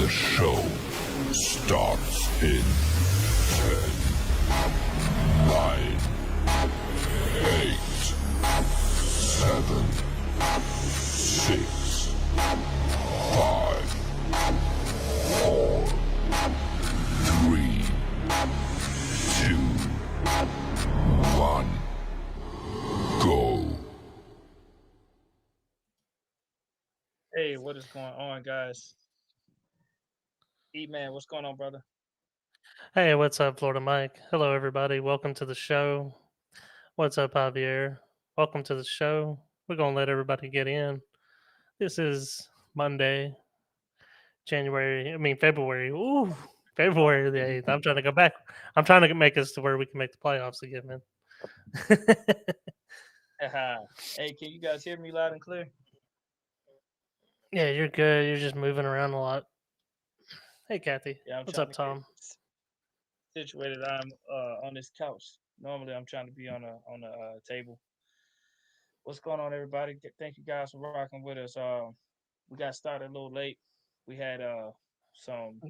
The show starts in 10, 9, 8, 7, 6, 5, 4, 3, 2, 1, go. Hey, what is going on, guys? E-Man, what's going on, brother? Hey, what's up, Florida Mike? Hello, everybody. Welcome to the show. What's up, Javier? Welcome to the show. We're going to let everybody get in. This is Monday, February. Ooh, February the 8th. I'm trying to go back. I'm trying to make us to where we can make the playoffs again, man. Hey, can you guys hear me loud and clear? Yeah, you're good. You're just moving around a lot. Hey, Kathy. Yeah, I'm What's trying up, to get Tom? situated. I'm on this couch. Normally, I'm trying to be on a table. What's going on, everybody? Thank you guys for rocking with us. We got started a little late. We had some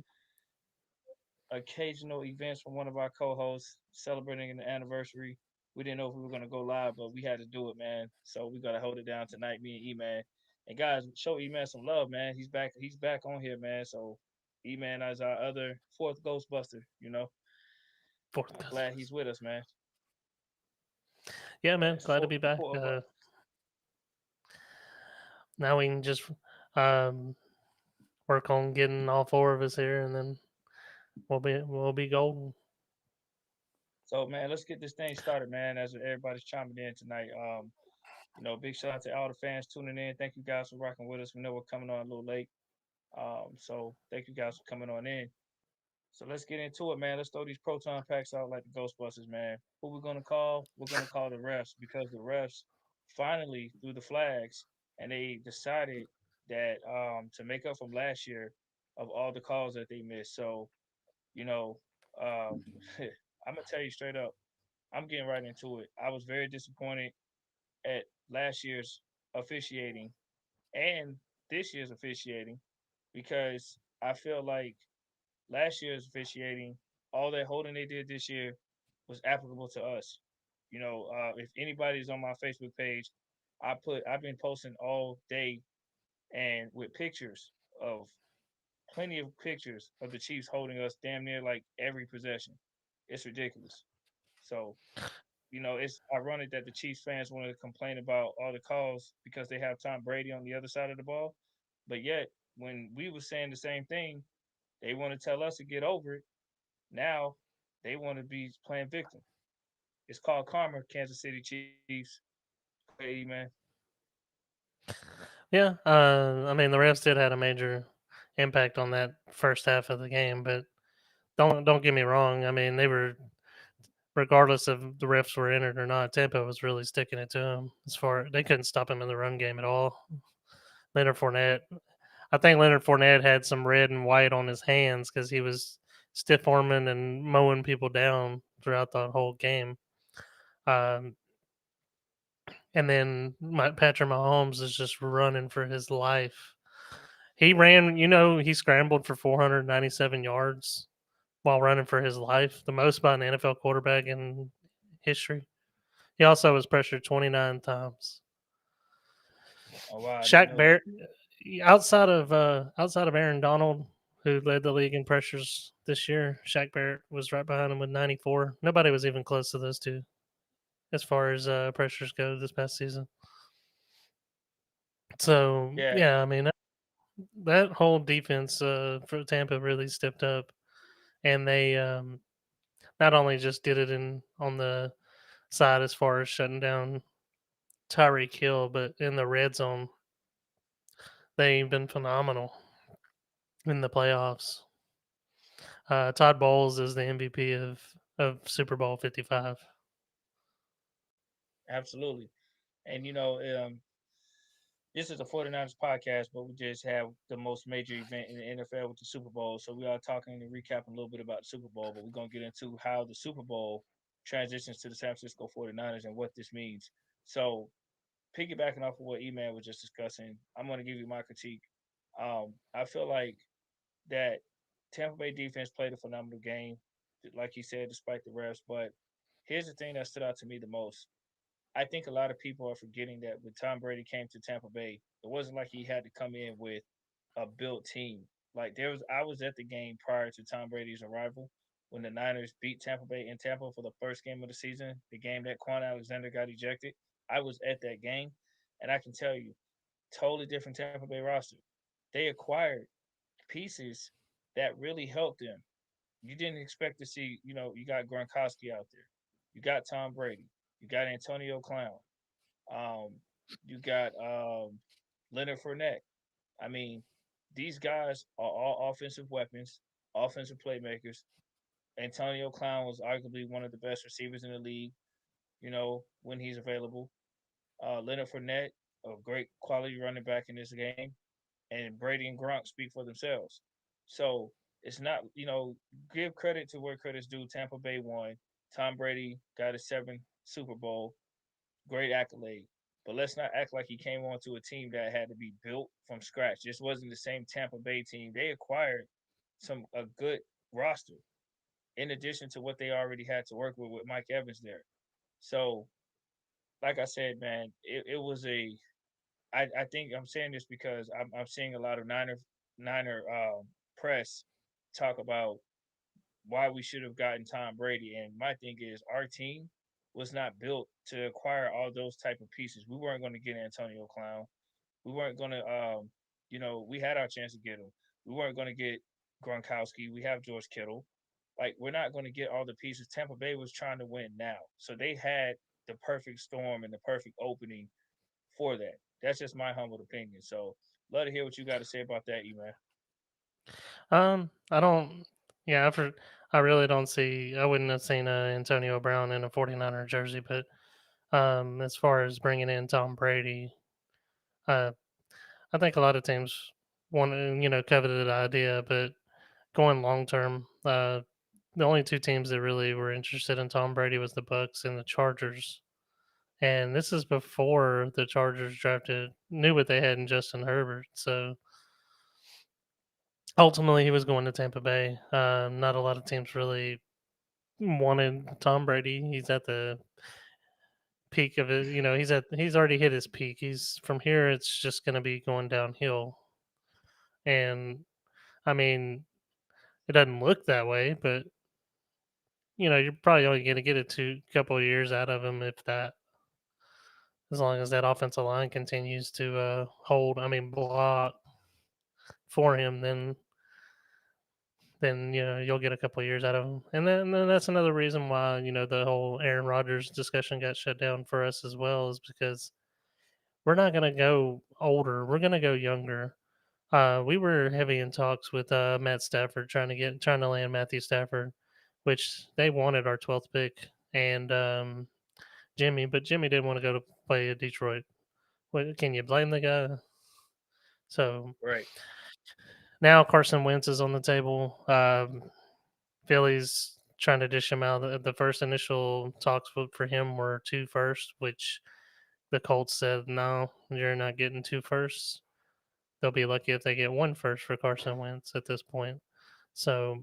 occasional events from one of our co-hosts celebrating an anniversary. We didn't know if we were gonna go live, but we had to do it, man. So we gotta hold it down tonight, me and E-Man. And guys, show E-Man some love, man. He's back. He's back on here, man. So E-Man is our other fourth Ghostbuster. Fourth cousin. Glad he's with us, man. Yeah, Yeah, man. it's Glad to four, be back. four of us. Now we can just um, work on getting all four of us here, and then we'll be golden. So man, let's get this thing started, man. As everybody's chiming in tonight. Big shout out to all the fans tuning in. Thank you guys for rocking with us. We know we're coming on a little late. So thank you guys for coming on in. So let's get into it, man. Let's throw these proton packs out like the Ghostbusters, man. Who we're gonna call? We're gonna call the refs because the refs finally threw the flags and they decided that to make up from last year of all the calls that they missed. So you know, um, I'm gonna tell you straight up, I'm getting right into it. I was very disappointed at last year's officiating and this year's officiating because I feel like last year's officiating, all that holding they did this year was applicable to us. If anybody's on my Facebook page, I've been posting all day and with pictures of plenty of pictures of the Chiefs holding us damn near like every possession. It's ridiculous. So, it's ironic that the Chiefs fans want to complain about all the calls because they have Tom Brady on the other side of the ball. But yet, when we were saying the same thing, they want to tell us to get over it. Now they want to be playing victim. It's called karma, Kansas City Chiefs. Go ahead, E man. Yeah, I mean the refs did had a major impact on that first half of the game, but don't get me wrong. I mean they were, regardless of the refs were in it or not, Tampa was really sticking it to them. As far they couldn't stop him in the run game at all. Leonard Fournette, I think Leonard Fournette had some red and white on his hands because he was stiff arming and mowing people down throughout the whole game. Um, and then Patrick Mahomes is just running for his life. He ran, he scrambled for 497 yards while running for his life, the most by an NFL quarterback in history. He also was pressured 29 times. Oh wow, I didn't Shaq know that. Barrett, outside of Aaron Donald, who led the league in pressures this year, Shaq Barrett was right behind him with 94. Nobody was even close to those two as far as pressures go this past season. So Yeah, yeah, I mean that whole defense for Tampa really stepped up, and they not only just did it in on the side as far as shutting down Tyreek Hill, but in the red zone, they've been phenomenal in the playoffs. Todd Bowles is the MVP of Super Bowl 55. absolutely. And this is a 49ers podcast, but we just have the most major event in the NFL with the Super Bowl. So we are talking and recapping a little bit about the Super Bowl, but we're going to get into how the Super Bowl transitions to the San Francisco 49ers and what this means. So piggybacking off of what E-Man was just discussing, I'm going to give you my critique. I feel like that Tampa Bay defense played a phenomenal game, like he said, despite the refs. But here's the thing that stood out to me the most. I think a lot of people are forgetting that when Tom Brady came to Tampa Bay, it wasn't like he had to come in with a built team. Like I was at the game prior to Tom Brady's arrival when the Niners beat Tampa Bay in Tampa for the first game of the season, the game that Quan Alexander got ejected. I was at that game, and I can tell you, totally different Tampa Bay roster. They acquired pieces that really helped them. You didn't expect to see, you got Gronkowski out there, you got Tom Brady, you got Antonio Clown, um, you got Leonard Fournette. I mean, these guys are all offensive weapons, offensive playmakers. Antonio Clown was arguably one of the best receivers in the league, when he's available. Leonard Fournette, a great quality running back in this game, and Brady and Gronk speak for themselves. So it's not, give credit to where credit's due. Tampa Bay won. Tom Brady got his seventh Super Bowl. Great accolade. But let's not act like he came onto a team that had to be built from scratch. This wasn't the same Tampa Bay team. They acquired a good roster in addition to what they already had to work with Mike Evans there. So, like I said, man, it was I think I'm saying this because I'm seeing a lot of Niner press talk about why we should have gotten Tom Brady. And my thing is, our team was not built to acquire all those type of pieces. We weren't going to get Antonio Clown. We weren't going to, we had our chance to get him. We weren't going to get Gronkowski. We have George Kittle. Like, we're not going to get all the pieces. Tampa Bay was trying to win now. So they had the perfect storm and the perfect opening for that. That's just my humble opinion. So, love to hear what you got to say about that, you man. I don't. Yeah, I really don't see. I wouldn't have seen Antonio Brown in a 49er jersey, but as far as bringing in Tom Brady, uh, I think a lot of teams coveted the idea, but going long term, the only two teams that really were interested in Tom Brady was the Bucks and the Chargers. And this is before the Chargers knew what they had in Justin Herbert. So ultimately, he was going to Tampa Bay. Not a lot of teams really wanted Tom Brady. He's at the peak of it. He's already hit his peak. He's from here. It's just going to be going downhill. And I mean, it doesn't look that way, but you're probably only going to get a couple of years out of him, if that. As long as that offensive line continues to hold, I mean, block for him, then you'll get a couple of years out of him. And then that's another reason why the whole Aaron Rodgers discussion got shut down for us as well, is because we're not going to go older. We're going to go younger. We were heavy in talks with Matt Stafford, trying to land Matthew Stafford, which they wanted our 12th pick, and Jimmy, but Jimmy didn't want to go to play at Detroit. Can you blame the guy? So Right. now Carson Wentz is on the table. Philly's trying to dish him out. The first initial talks for him were two first, which the Colts said, no, you're not getting two firsts. They'll be lucky if they get one first for Carson Wentz at this point. So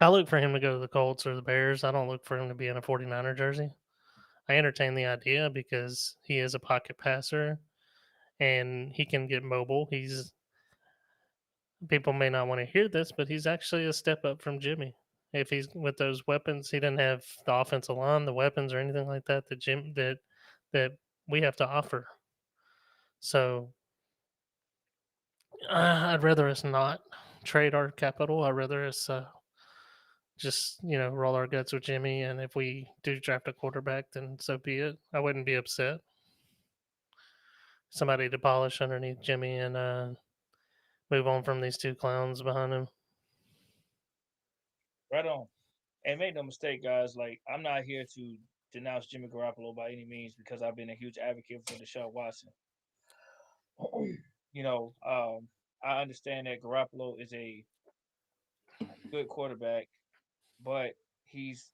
I look for him to go to the Colts or the Bears. I don't look for him to be in a 49er jersey. I entertain the idea because he is a pocket passer and he can get mobile. People may not want to hear this, but he's actually a step up from Jimmy. If he's with those weapons, he didn't have the offensive line, the weapons, or anything like that that we have to offer. So I'd rather us not trade our capital. I'd rather us just roll our guts with Jimmy, and if we do draft a quarterback, then so be it. I wouldn't be upset. Somebody to polish underneath Jimmy and move on from these two clowns behind him. Right on. And make no mistake, guys, like, I'm not here to denounce Jimmy Garoppolo by any means because I've been a huge advocate for Deshaun Watson. you know, um, I understand that Garoppolo is a good quarterback, but he's,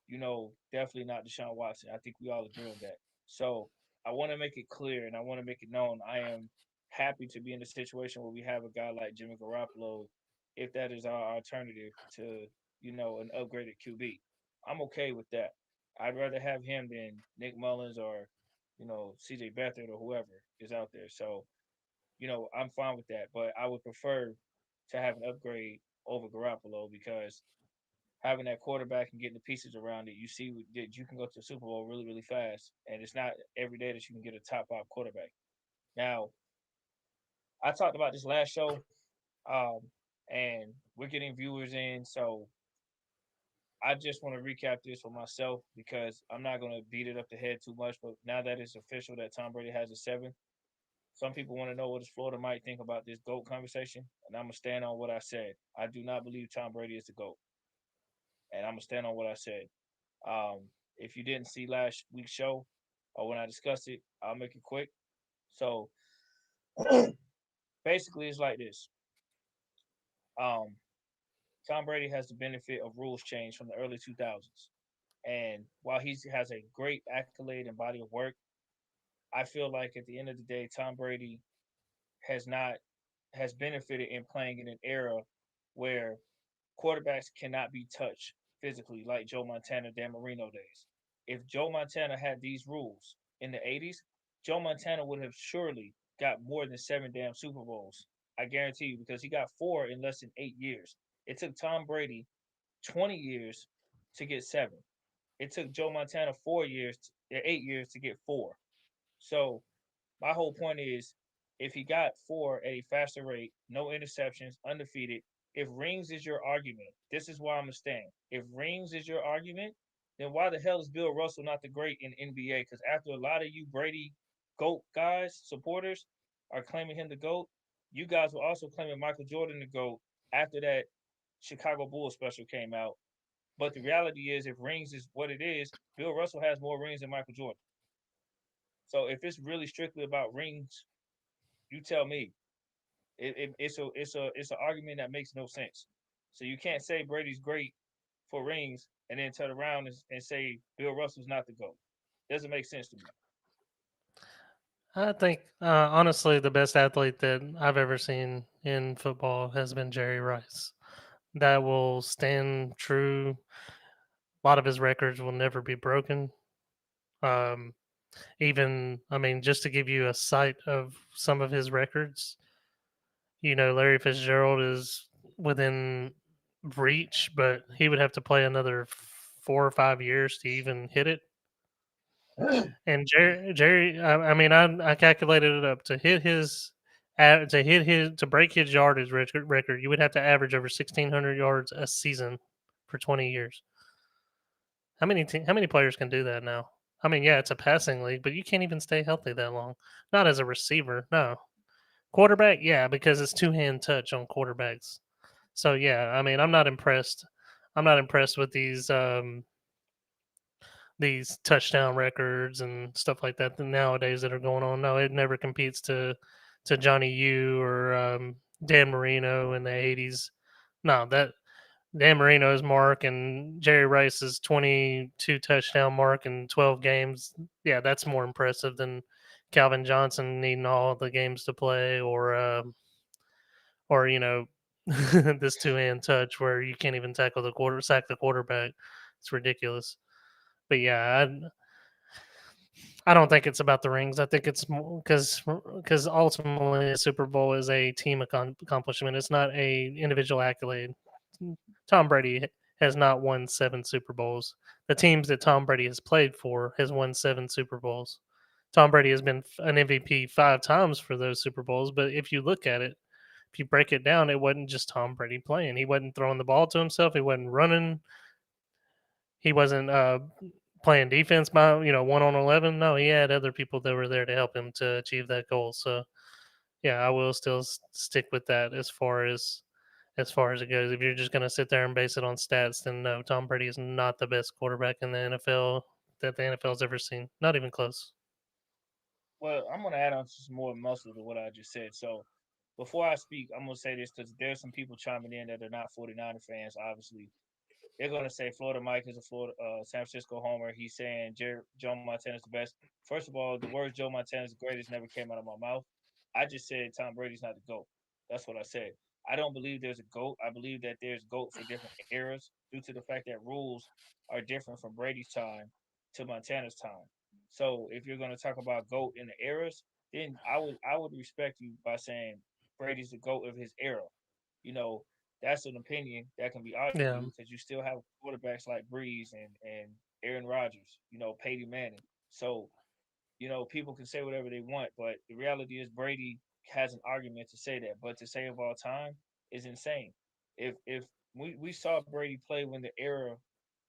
definitely not Deshaun Watson. I think we all agree on that. So I want to make it clear and I want to make it known I am happy to be in a situation where we have a guy like Jimmy Garoppolo if that is our alternative to, an upgraded QB. I'm okay with that. I'd rather have him than Nick Mullins or, CJ Beathard or whoever is out there. So, I'm fine with that. But I would prefer to have an upgrade over Garoppolo because having that quarterback and getting the pieces around it, you see that you can go to the Super Bowl really, really fast. And it's not every day that you can get a top five quarterback. Now, I talked about this last show, um, and we're getting viewers in. So I just want to recap this for myself because I'm not going to beat it up the head too much. But now that it's official that Tom Brady has a seven, some people want to know what does Florida might think about this GOAT conversation. And I'm going to stand on what I said. I do not believe Tom Brady is the GOAT. And I'm going to stand on what I said. If you didn't see last week's show or when I discussed it, I'll make it quick. So basically, it's like this. Um, Tom Brady has the benefit of rules change from the early 2000s. And while he has a great accolade and body of work, I feel like at the end of the day, Tom Brady has not has benefited in playing in an era where quarterbacks cannot be touched physically like Joe Montana, Dan Marino days. If Joe Montana had these rules in the 80s, Joe Montana would have surely got more than seven damn Super Bowls. I guarantee you, because he got four in less than 8 years. It took Tom Brady 20 years to get seven. It took Joe Montana 4 years, 8 years to get four. So my whole point is, if he got four at a faster rate, no interceptions, undefeated. If rings is your argument, this is why I'm a stand. If rings is your argument, then why the hell is Bill Russell not the great in NBA? Because after a lot of you Brady GOAT guys, supporters, are claiming him the GOAT, you guys were also claiming Michael Jordan the GOAT after that Chicago Bulls special came out. But the reality is, if rings is what it is, Bill Russell has more rings than Michael Jordan. So if it's really strictly about rings, you tell me. It's an argument that makes no sense. So you can't say Brady's great for rings and then turn around and say Bill Russell's not the GOAT. Doesn't make sense to me. I think, honestly, the best athlete that I've ever seen in football has been Jerry Rice. That will stand true. A lot of his records will never be broken. Um, I mean, just to give you a sight of some of his records, Larry Fitzgerald is within reach, but he would have to play another 4 or 5 years to even hit it. And Jerry, I mean, I calculated it up to break his yardage record. You would have to average over 1,600 yards a season for 20 years. How many players can do that now? I mean, yeah, it's a passing league, but you can't even stay healthy that long. Not as a receiver, no. Quarterback, yeah, because it's two hand touch on quarterbacks. So yeah, I mean, I'm not impressed. I'm not impressed with these touchdown records and stuff like that nowadays that are going on. No, it never competes to Johnny U or Dan Marino in the '80s. No, that Dan Marino's mark and Jerry Rice's 22 touchdown mark in 12 games. Yeah, that's more impressive than Calvin Johnson needing all the games to play, or this two hand touch where you can't even sack the quarterback. It's ridiculous. But yeah, I don't think it's about the rings. I think it's because ultimately a Super Bowl is a team accomplishment. It's not a individual accolade. Tom Brady has not won 7 Super Bowls. The teams that Tom Brady has played for has won 7 Super Bowls. Tom Brady has been an MVP 5 times for those Super Bowls. But if you look at it, if you break it down, it wasn't just Tom Brady playing. He wasn't throwing the ball to himself. He wasn't running. He wasn't playing defense by 1 on 11. No, he had other people that were there to help him to achieve that goal. So yeah, I will still stick with that as far as it goes. If you're just going to sit there and base it on stats, then no, Tom Brady is not the best quarterback in the NFL that the NFL's ever seen. Not even close. Well, I'm gonna add on to some more muscle to what I just said. So before I speak, I'm gonna say this because there's some people chiming in that are not 49er fans. Obviously, they're gonna say Florida Mike is a Florida San Francisco homer. He's saying Joe Montana is the best. First of all, the words Joe Montana is the greatest never came out of my mouth. I just said Tom Brady's not the GOAT. That's what I said. I don't believe there's a GOAT. I believe that there's GOAT for different eras due to the fact that rules are different from Brady's time to Montana's time. So if you're going to talk about GOAT in the eras, then I would respect you by saying Brady's the GOAT of his era. You know, that's an opinion that can be argued Yeah, because you still have quarterbacks like Breeze and Aaron Rodgers, Peyton Manning. So people can say whatever they want, but the reality is Brady has an argument to say that. But to say of all time is insane. If we saw Brady play when the era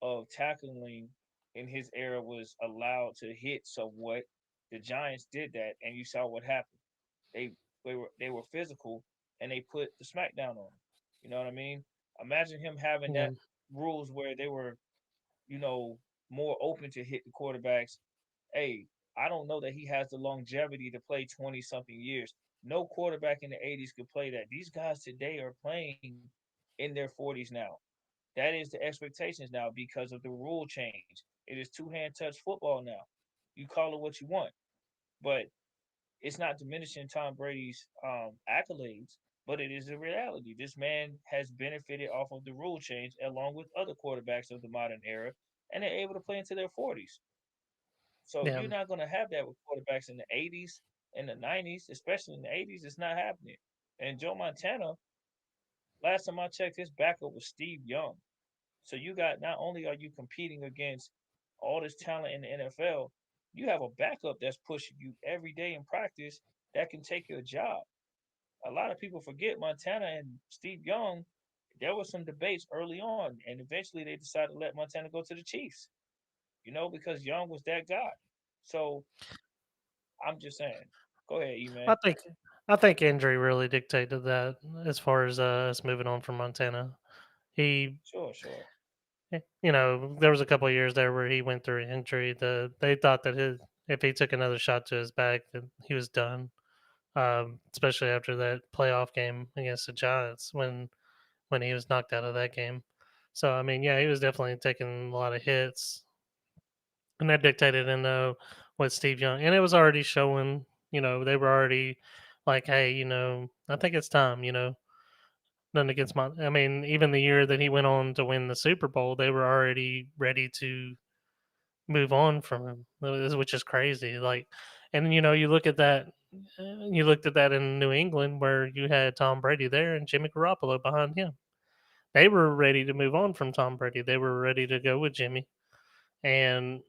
of tackling in his era was allowed to hit somewhat, the Giants did that, and you saw what happened. They they were physical, and they put the smackdown on him. You know what I mean? Imagine him having yeah, that rules where they were you know, more open to hit the quarterbacks. Hey, I don't know that he has the longevity to play 20 something years. No quarterback in the 80s could play that. These guys today are playing in their 40s now. That is the expectations now because of the rule change. It is two-hand touch football now. You call it what you want, but it's not diminishing Tom Brady's accolades, but it is a reality. This man has benefited off of the rule change along with other quarterbacks of the modern era, and they're able to play into their 40s. So yeah. you're not going to have that with quarterbacks in the 80s and the 90s, especially in the 80s. It's not happening. And Joe Montana, last time I checked, his backup was Steve Young. So you got not only are you competing against all this talent in the NFL, you have a backup that's pushing you every day in practice that can take your job. A lot of people forget Montana and Steve Young. There was some debates early on, and eventually they decided to let Montana go to the Chiefs. Because Young was that guy. So I'm just saying. Go ahead, E I man. think I think injury really dictated that as far as us moving on from Montana. He, Sure, sure. there was a couple of years there where he went through injury. They thought that if he took another shot to his back, that he was done. Especially after that playoff game against the Giants when he was knocked out of that game. So I mean, yeah, he was definitely taking a lot of hits, and that dictated in with Steve Young, and it was already showing. They were already like, hey, I think it's time. Nothing against my. I mean, even the year that he went on to win the Super Bowl, they were already ready to move on from him, which is crazy. Like, and you look at that. You looked at that in New England, where you had Tom Brady there and Jimmy Garoppolo behind him. They were ready to move on from Tom Brady. They were ready to go with Jimmy, and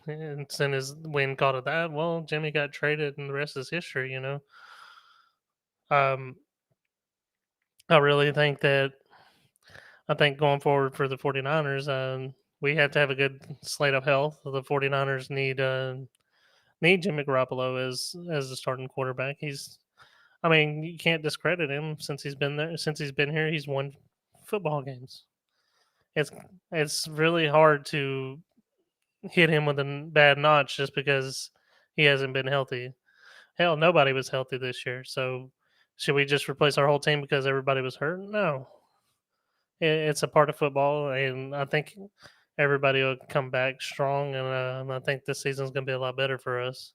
and as soon as Wynn caught of that, well, Jimmy got traded, and the rest is history. Um, I really think that I think going forward for the 49ers, we have to have a good slate of health. The 49ers need Jimmy Garoppolo as the starting quarterback. I mean, you can't discredit him since he's been there. Since he's been here, he's won football games. It's it's really hard to hit him with a bad notch just because he hasn't been healthy. Hell, nobody was healthy this year. So should we just replace our whole team because everybody was hurt? No, it's a part of football, and I think everybody will come back strong. And I think this season's going to be a lot better for us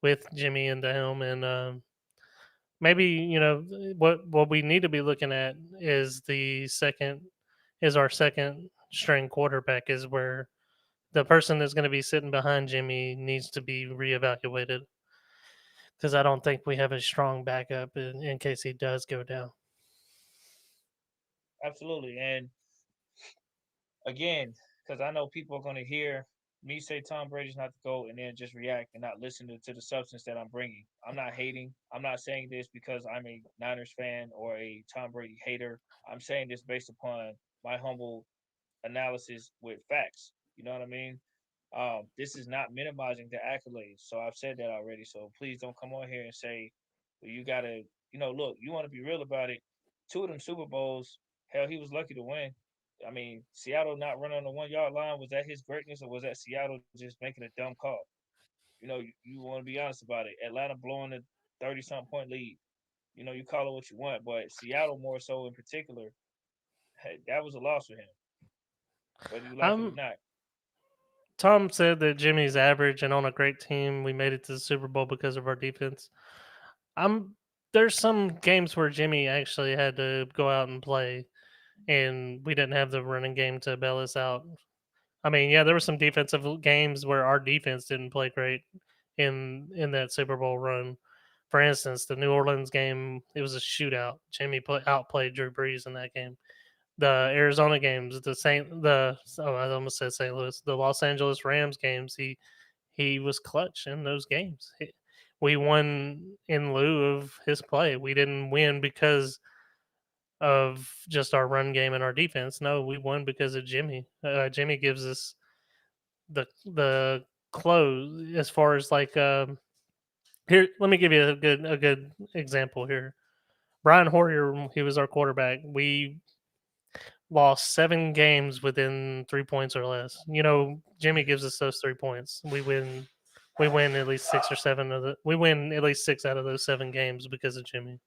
with Jimmy in the helm. And maybe what we need to be looking at is our second string quarterback is where the person that's going to be sitting behind Jimmy needs to be reevaluated because I don't think we have a strong backup in case he does go down. Absolutely. And again, because I know people are going to hear me say Tom Brady's not the GOAT and then just react and not listen to the substance that I'm bringing. I'm not hating. I'm not saying this because I'm a Niners fan or a Tom Brady hater. I'm saying this based upon my humble analysis with facts. You know what I mean? This is not minimizing the accolades. So I've said that already. So please don't come on here and say, well, you got to, look, you want to be real about it. Two of them Super Bowls, hell, he was lucky to win. I mean, Seattle not running on the 1 yard line, was that his greatness or was that Seattle just making a dumb call? You want to be honest about it. Atlanta blowing a 30 something point lead. You call it what you want, but Seattle more so in particular, hey, that was a loss for him, whether you like it or I'm not. Tom said that Jimmy's average, and on a great team, we made it to the Super Bowl because of our defense. I'm there's some games where Jimmy actually had to go out and play, and we didn't have the running game to bail us out. I mean, yeah, there were some defensive games where our defense didn't play great in that Super Bowl run. For instance, the New Orleans game, it was a shootout. Outplayed Drew Brees in that game. The Arizona games, I almost said St. Louis, the Los Angeles Rams games, he was clutch in those games. We won in lieu of his play. We didn't win because of just our run game and our defense. No, we won because of Jimmy. Jimmy gives us the close as far as like here. Let me give you a good example here. Brian Hoyer, he was our quarterback. We lost 7 games within 3 points or less. Jimmy gives us those 3 points. We win at least 6 or 7 of the. We win at least 6 out of those 7 games because of Jimmy.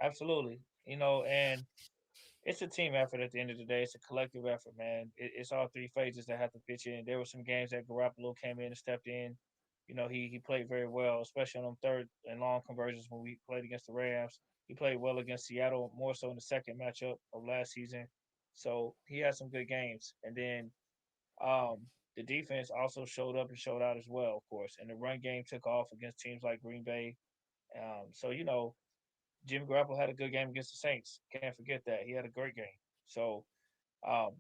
Absolutely. And it's a team effort at the end of the day. It's a collective effort, man. It's all three phases that have to pitch in. There were some games that Garoppolo came in and stepped in. He played very well, especially on them third and long conversions when we played against the Rams. He played well against Seattle, more so in the second matchup of last season. So he had some good games. And then um, the defense also showed up and showed out as well, of course. And the run game took off against teams like Green Bay. So Jimmy Garoppolo had a good game against the Saints. Can't forget that. He had a great game. So,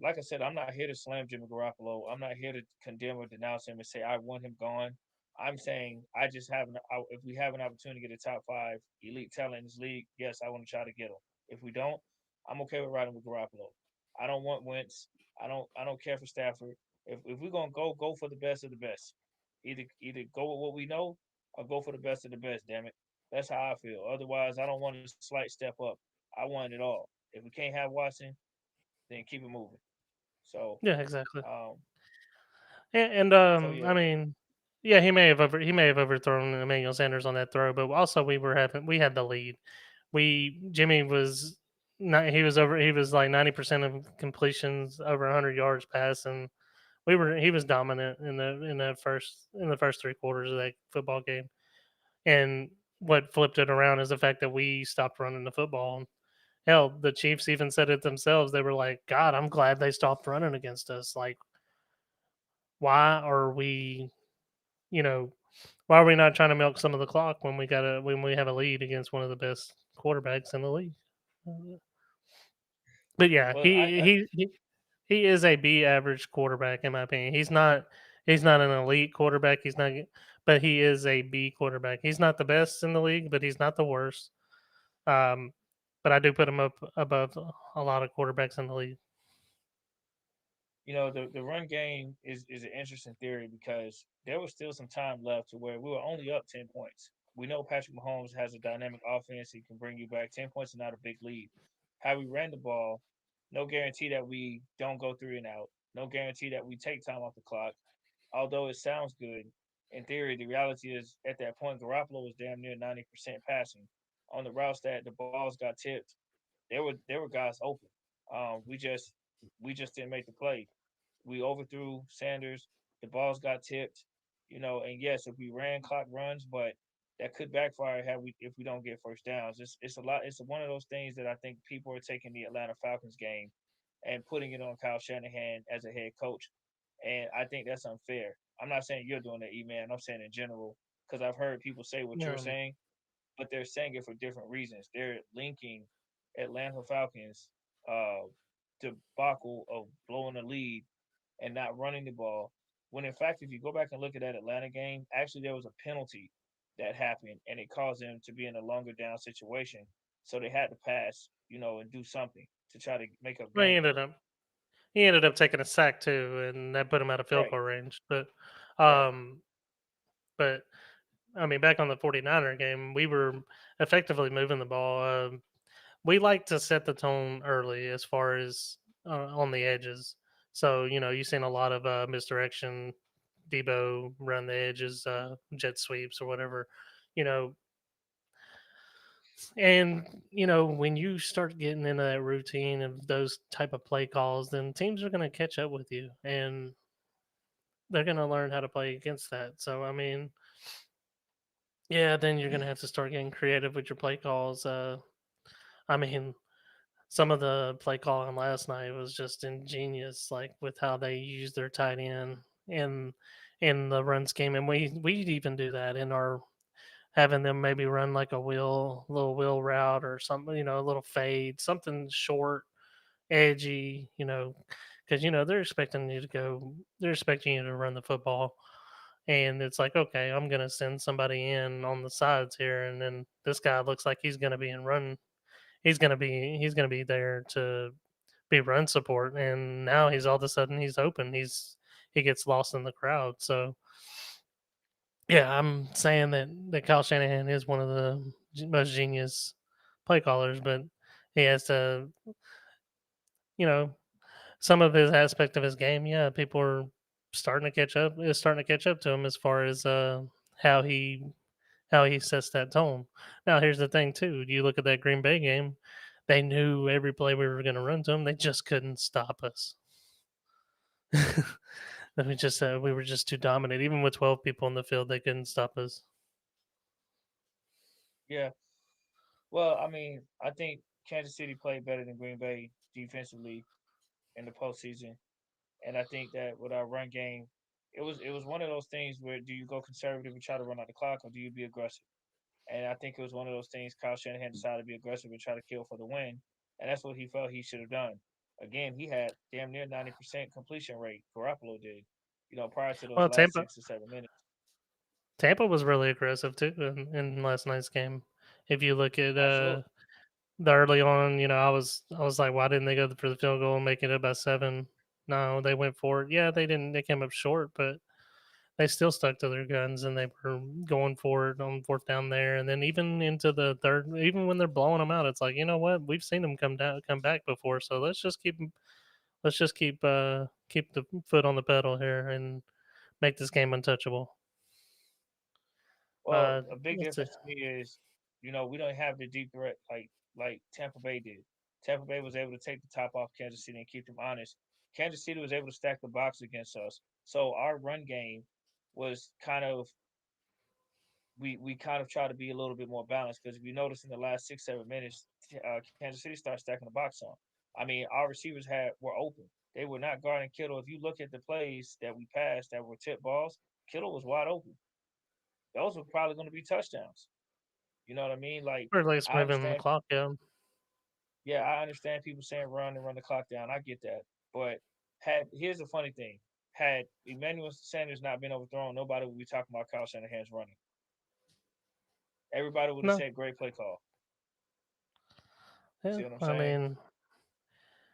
like I said, I'm not here to slam Jimmy Garoppolo. I'm not here to condemn or denounce him and say I want him gone. I'm saying I just have if we have an opportunity to get a top 5 elite talent in this league, yes, I want to try to get him. If we don't, I'm okay with riding with Garoppolo. I don't want Wentz. I don't care for Stafford. If we're gonna go for the best of the best. Either go with what we know or go for the best of the best. Damn it. That's how I feel. Otherwise, I don't want a slight step up. I want it all. If we can't have Watson, then keep it moving. So, Yeah, exactly. um, And so I yeah, mean, yeah, he may have overthrown Emmanuel Sanders on that throw, but also we had the lead. Jimmy was not he was like 90% of completions over 100 yards pass, and he was dominant in the first 3 quarters of that football game. And what flipped it around is the fact that we stopped running the football. Hell, the Chiefs even said it themselves. They were like, "God, I'm glad they stopped running against us. Like, why are we, you know, why are we not trying to milk some of the clock when we have a lead against one of the best quarterbacks in the league?" But yeah, well, he is a B average quarterback in my opinion. He's not an elite quarterback. But he is a B quarterback. He's not the best in the league, but he's not the worst. Um, but I do put him up above a lot of quarterbacks in the league. the run game is an interesting theory because there was still some time left to where we were only up 10 points. We know Patrick Mahomes has a dynamic offense; he can bring you back. 10 points is not a big lead. How we ran the ball, no guarantee that we don't go 3 and out. No guarantee that we take time off the clock. Although it sounds good, in theory, the reality is at that point, Garoppolo was damn near 90% passing. On the routes that the balls got tipped, there were guys open. We just didn't make the play. We overthrew Sanders. The balls got tipped, and yes, if we ran clock runs, but that could backfire if we don't get first downs. It's a lot. It's one of those things that I think people are taking the Atlanta Falcons game and putting it on Kyle Shanahan as a head coach, and I think that's unfair. I'm not saying you're doing that, E-Man. I'm saying in general because I've heard people say what you're Um, saying, but they're saying it for different reasons. They're linking Atlanta Falcons uh, debacle of blowing a lead and not running the ball. When in fact, if you go back and look at that Atlanta game, actually there was a penalty that happened and it caused them to be in a longer down situation. So they had to pass, and do something to try to make up well, ground. he ended up taking a sack too, and that put him out of field Right, goal range. right. Um, but I mean, back on the 49er game, we were effectively moving the ball. We like to set the tone early as far as on the edges. So you've seen a lot of misdirection, Debo run the edges, jet sweeps or whatever, you know. And when you start getting into that routine of those type of play calls, then teams are going to catch up with you, and they're going to learn how to play against that. So I mean, Yeah, then you're gonna have to start getting creative with your play calls. I mean, some of the play calling last night was just ingenious, like with how they use their tight end in the run scheme, and we'd even do that in our having them maybe run like a little wheel route or something, a little fade, something short, edgy, because they're expecting you to run the football, and it's like, okay, I'm gonna send somebody in on the sides here, and then this guy looks like he's gonna be in run. He's gonna be there to be run support, and now he's all of a sudden he's open. He gets lost in the crowd. So yeah, I'm saying that Kyle Shanahan is one of the most genius play callers, but he has to, you know, some of his aspect of his game. Yeah, people are starting to catch up. Is starting to catch up to him as far as how he how he sets that tone. Now, here's the thing too. You look at that Green Bay game; they knew every play we were going to run to them. They just couldn't stop us. We were just too dominant. Even with 12 people in the field, they couldn't stop us. Yeah. Well, I mean, I think Kansas City played better than Green Bay defensively in the postseason, and I think that with our run game, it was one of those things where do you go conservative and try to run out the clock, or do you be aggressive? And I think it was one of those things Kyle Shanahan decided to be aggressive and try to kill for the win, and that's what he felt he should have done. Again, he had damn near 90% completion rate. Garoppolo did, prior to those Well, last Tampa 6 to 7 minutes. Tampa was really aggressive too in last night's game. If you look at Absolutely. the early on, I was like, why didn't they go for the field goal and make it about 7? No, they went for it. Yeah, they didn't. They came up short, but they still stuck to their guns and they were going for it on fourth down there. And then even into the third, even when they're blowing them out, it's like, you know what? We've seen them come back before, so let's just keep the foot on the pedal here and make this game untouchable. Well, a big Let's see. difference to me is, we don't have the deep threat like Tampa Bay did. Tampa Bay was able to take the top off Kansas City and keep them honest. Kansas City was able to stack the box against us. So our run game was kind of we kind of try to be a little bit more balanced because if you notice in the last 6 7 minutes, Kansas City started stacking the box on. I mean, our receivers were open. They were not guarding Kittle. If you look at the plays that we passed that were tip balls, Kittle was wide open. Those were probably going to be touchdowns. You know what I mean? Like Or at least I moving the understand. clock, yeah. Yeah, I understand people saying run and run the clock down. I get that, but had here's the funny thing: had Emmanuel Sanders not been overthrown, nobody would be talking about Kyle Shanahan's running. Everybody would have No, said great play call. yeah. See what I'm I saying? mean,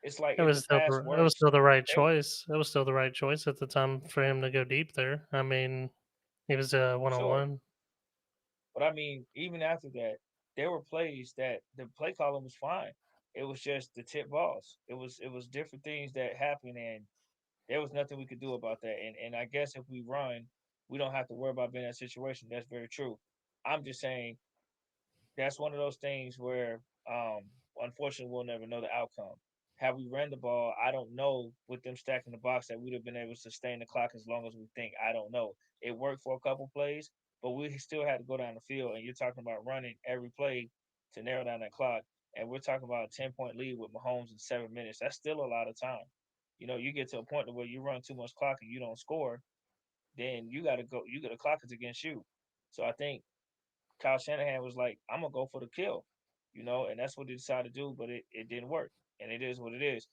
It's like it if was the still the pass it was works, still the right they choice. It was still the right choice at the time for him to go deep there. I mean, he was one on sure. one. But I mean, even after that, there were plays that the play calling was fine. It was just the tip balls. It was different things that happened, and there was nothing we could do about that. And I guess if we run, we don't have to worry about being in that situation. That's very true. I'm just saying that's one of those things where, um, unfortunately, we'll never know the outcome. Had we ran the ball, I don't know with them stacking the box that we'd have been able to sustain the clock as long as we think. I don't know. It worked for a couple plays, but we still had to go down the field. And you're talking about running every play to narrow down that clock. And we're talking about a 10-point lead with Mahomes in 7 minutes. That's still a lot of time. You get to a point where you run too much clock and you don't score, then you got to go. You got the clock is against you. So I think Kyle Shanahan was like, I'm gonna go for the kill, and that's what he decided to do, but it didn't work. And it is what it is.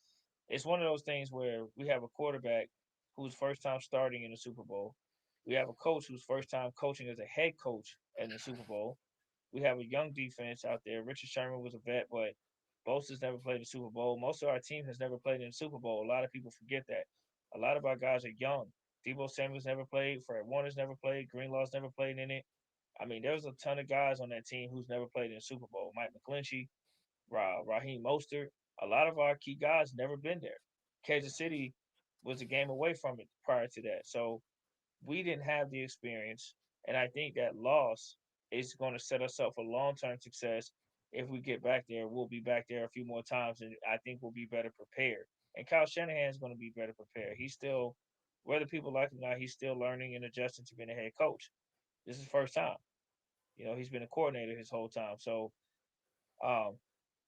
It's one of those things where we have a quarterback who's first time starting in the Super Bowl. We have a coach who's first time coaching as a head coach in the Super Bowl. We have a young defense out there. Richard Sherman was a vet, but Bosa's never played the Super Bowl. Most of our team has never played in the Super Bowl. A lot of people forget that. A lot of our guys are young. Debo Samuel's never played. Fred Warner's never played. Greenlaw's never played in it. I mean, there's a ton of guys on that team who's never played in the Super Bowl. Mike McGlinchey, Raheem Mostert. A lot of our key guys never been there. Kansas City was a game away from it prior to that. So we didn't have the experience. And I think that loss is going to set us up for long term success. If we get back there, we'll be back there a few more times, and I think we'll be better prepared. And Kyle Shanahan is going to be better prepared. He's still, whether people like him or not, he's still learning and adjusting to being a head coach. This is first time. He's been a coordinator his whole time. So um,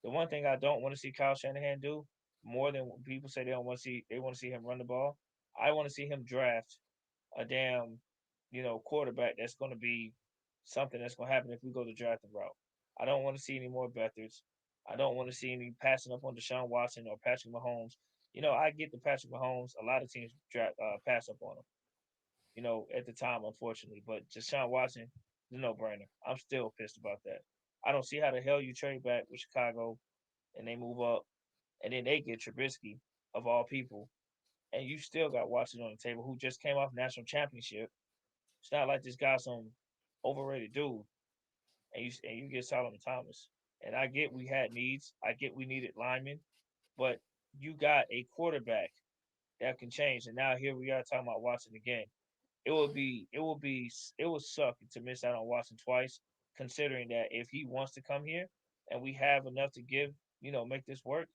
the one thing I don't want to see Kyle Shanahan do more than what people say they want to see him run the ball. I want to see him draft a damn, quarterback that's going to be something that's going to happen if we go the drafting route. I don't want to see any more Beathards. I don't want to see any passing up on Deshaun Watson or Patrick Mahomes. I get the Patrick Mahomes. A lot of teams pass up on him. At the time, unfortunately, but Deshaun Watson, is a no-brainer. I'm still pissed about that. I don't see how the hell you trade back with Chicago and they move up, and then they get Trubisky of all people, and you still got Watson on the table who just came off national championship. It's not like this guy's some overrated dude, and you get Solomon Thomas. And I get we had needs. I get we needed linemen, but you got a quarterback that can change. And now here we are talking about Watson again. It would suck to miss out on Watson twice, considering that if he wants to come here and we have enough to give, make this work,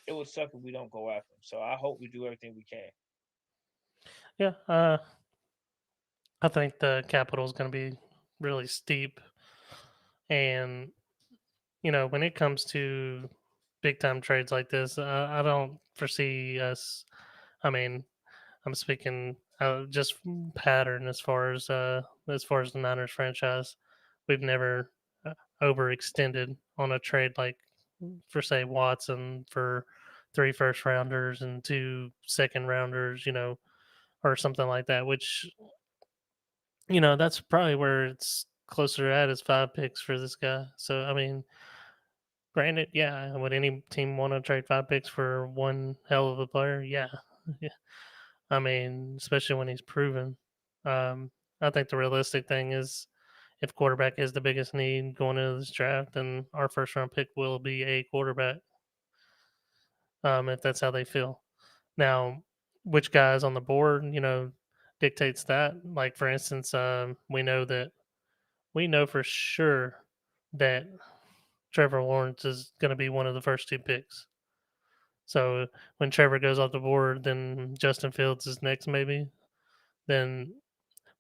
it would suck if we don't go after him. So I hope we do everything we can. Yeah, I think the capital is going to be really steep, and when it comes to big time trades like this, I don't foresee us. I mean, I'm speaking just pattern as far as the Niners franchise. We've never overextended on a trade like for say Watson for 3 first rounders and 2 second rounders, or something like that. Which that's probably where it's closer at is 5 picks for this guy. So I mean, granted, yeah, would any team want to trade 5 picks for one hell of a player? Yeah, yeah. I mean, especially when he's proven. I think the realistic thing is if quarterback is the biggest need going into this draft, then our first round pick will be a quarterback. If that's how they feel. Now, which guys on the board, dictates that. Like for instance, we know for sure that Trevor Lawrence is going to be one of the first 2 picks. So when Trevor goes off the board, then Justin Fields is next, maybe. Then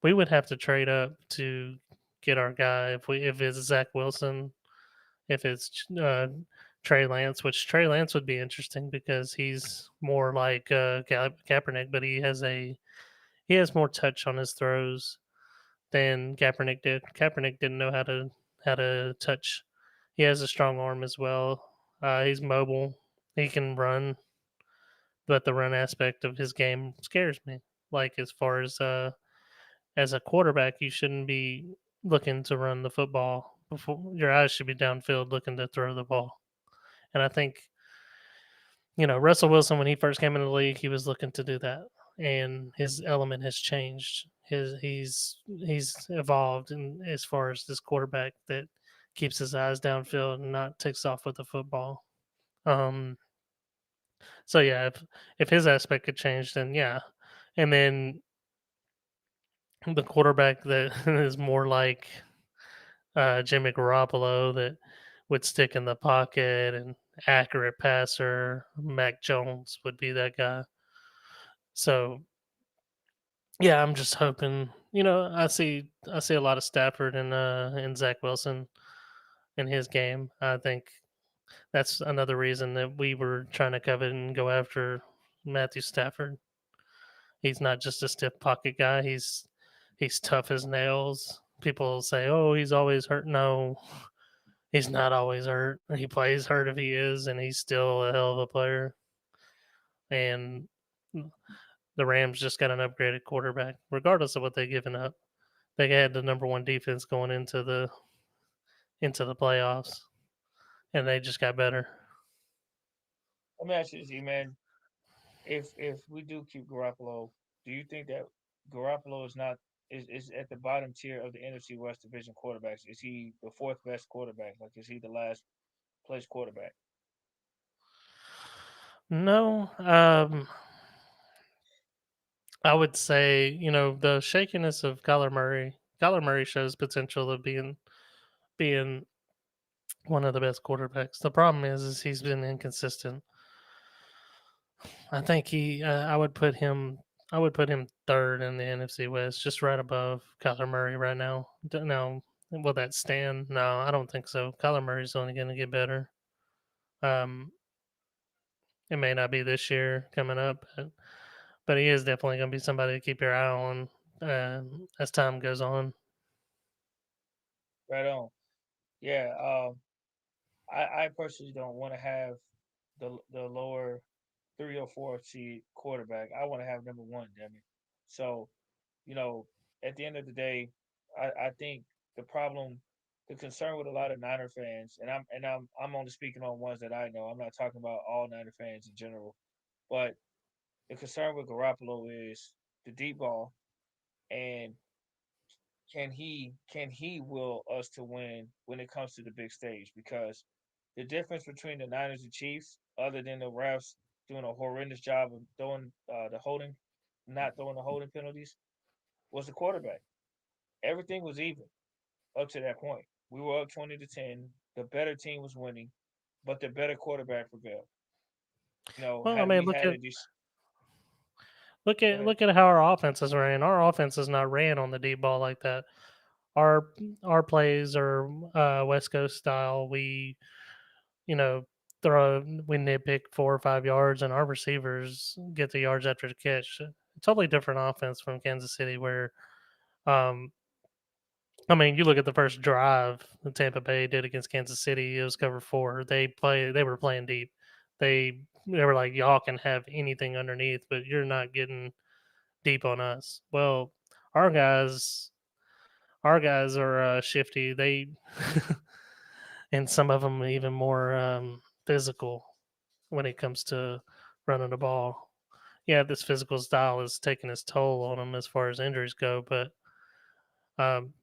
we would have to trade up to get our guy. If it's Zach Wilson, if it's Trey Lance, which Trey Lance would be interesting because he's more like Kaepernick, but he has more touch on his throws than Kaepernick did. Kaepernick didn't know how to touch. He has a strong arm as well. He's mobile. He can run, but the run aspect of his game scares me. Like as a quarterback, you shouldn't be looking to run the football. Before your eyes should be downfield, looking to throw the ball. And I think Russell Wilson, when he first came into the league, he was looking to do that, and his element has changed. He's evolved, and as far as this quarterback that keeps his eyes downfield and not takes off with the football. Um, so yeah, if his aspect could change, then yeah, and then the quarterback that is more like Jimmy Garoppolo that would stick in the pocket and accurate passer. Mac Jones would be that guy. So yeah, I'm just hoping. I see a lot of Stafford and Zach Wilson in his game. I think that's another reason that we were trying to covet and go after Matthew Stafford. He's not just a stiff pocket guy. He's tough as nails. People say, "Oh, he's always hurt." No, he's not always hurt. He plays hurt if he is, and he's still a hell of a player. And the Rams just got an upgraded quarterback, regardless of what they've given up. They had the number one defense going into the playoffs, and they just got better. Let me ask you this, man. If we do keep Garoppolo, do you think that Garoppolo is at the bottom tier of the NFC West division quarterbacks? Is he the fourth best quarterback? Like, is he the last place quarterback? No, I would say the shakiness of Kyler Murray. Kyler Murray shows potential of being one of the best quarterbacks. The problem is he's been inconsistent. I think I would put him third in the NFC West, just right above Kyler Murray right now. Now Will that stand? No, I don't think so. Kyler Murray's only going to get better. Um, it may not be this year coming up, but he is definitely going to be somebody to keep your eye on as time goes on. Right on. Yeah. I personally don't want to have the lower 3 or 4 seed quarterback. I want to have number one, damn it. So, you know, at the end of the day, I think the problem, the concern with a lot of Niner fans, and I'm only speaking on ones that I know. I'm not talking about all Niner fans in general, but the concern with Garoppolo is the deep ball, and can he will us to win when it comes to the big stage? Because the difference between the Niners and Chiefs, other than the refs doing a horrendous job of throwing the holding, not throwing the holding penalties, was the quarterback. Everything was even up to that point. We were up 20-10. The better team was winning, but the better quarterback prevailed. Well, I Had mean, we had a look go at ahead. look at how our offense is ran. Our offense is not ran on the deep ball like that. Our our plays are West Coast style. You know, we nitpick 4 or 5 yards, and our receivers get the yards after the catch. A totally different offense from Kansas City, where um, I mean, you look at the first drive that Tampa Bay did against Kansas City. It was cover four. They were playing deep. They were like, y'all can have anything underneath, but you're not getting deep on us. Well, our guys, our guys are shifty. They and some of them even more physical when it comes to running the ball. Yeah, this physical style is taking its toll on them as far as injuries go, but um,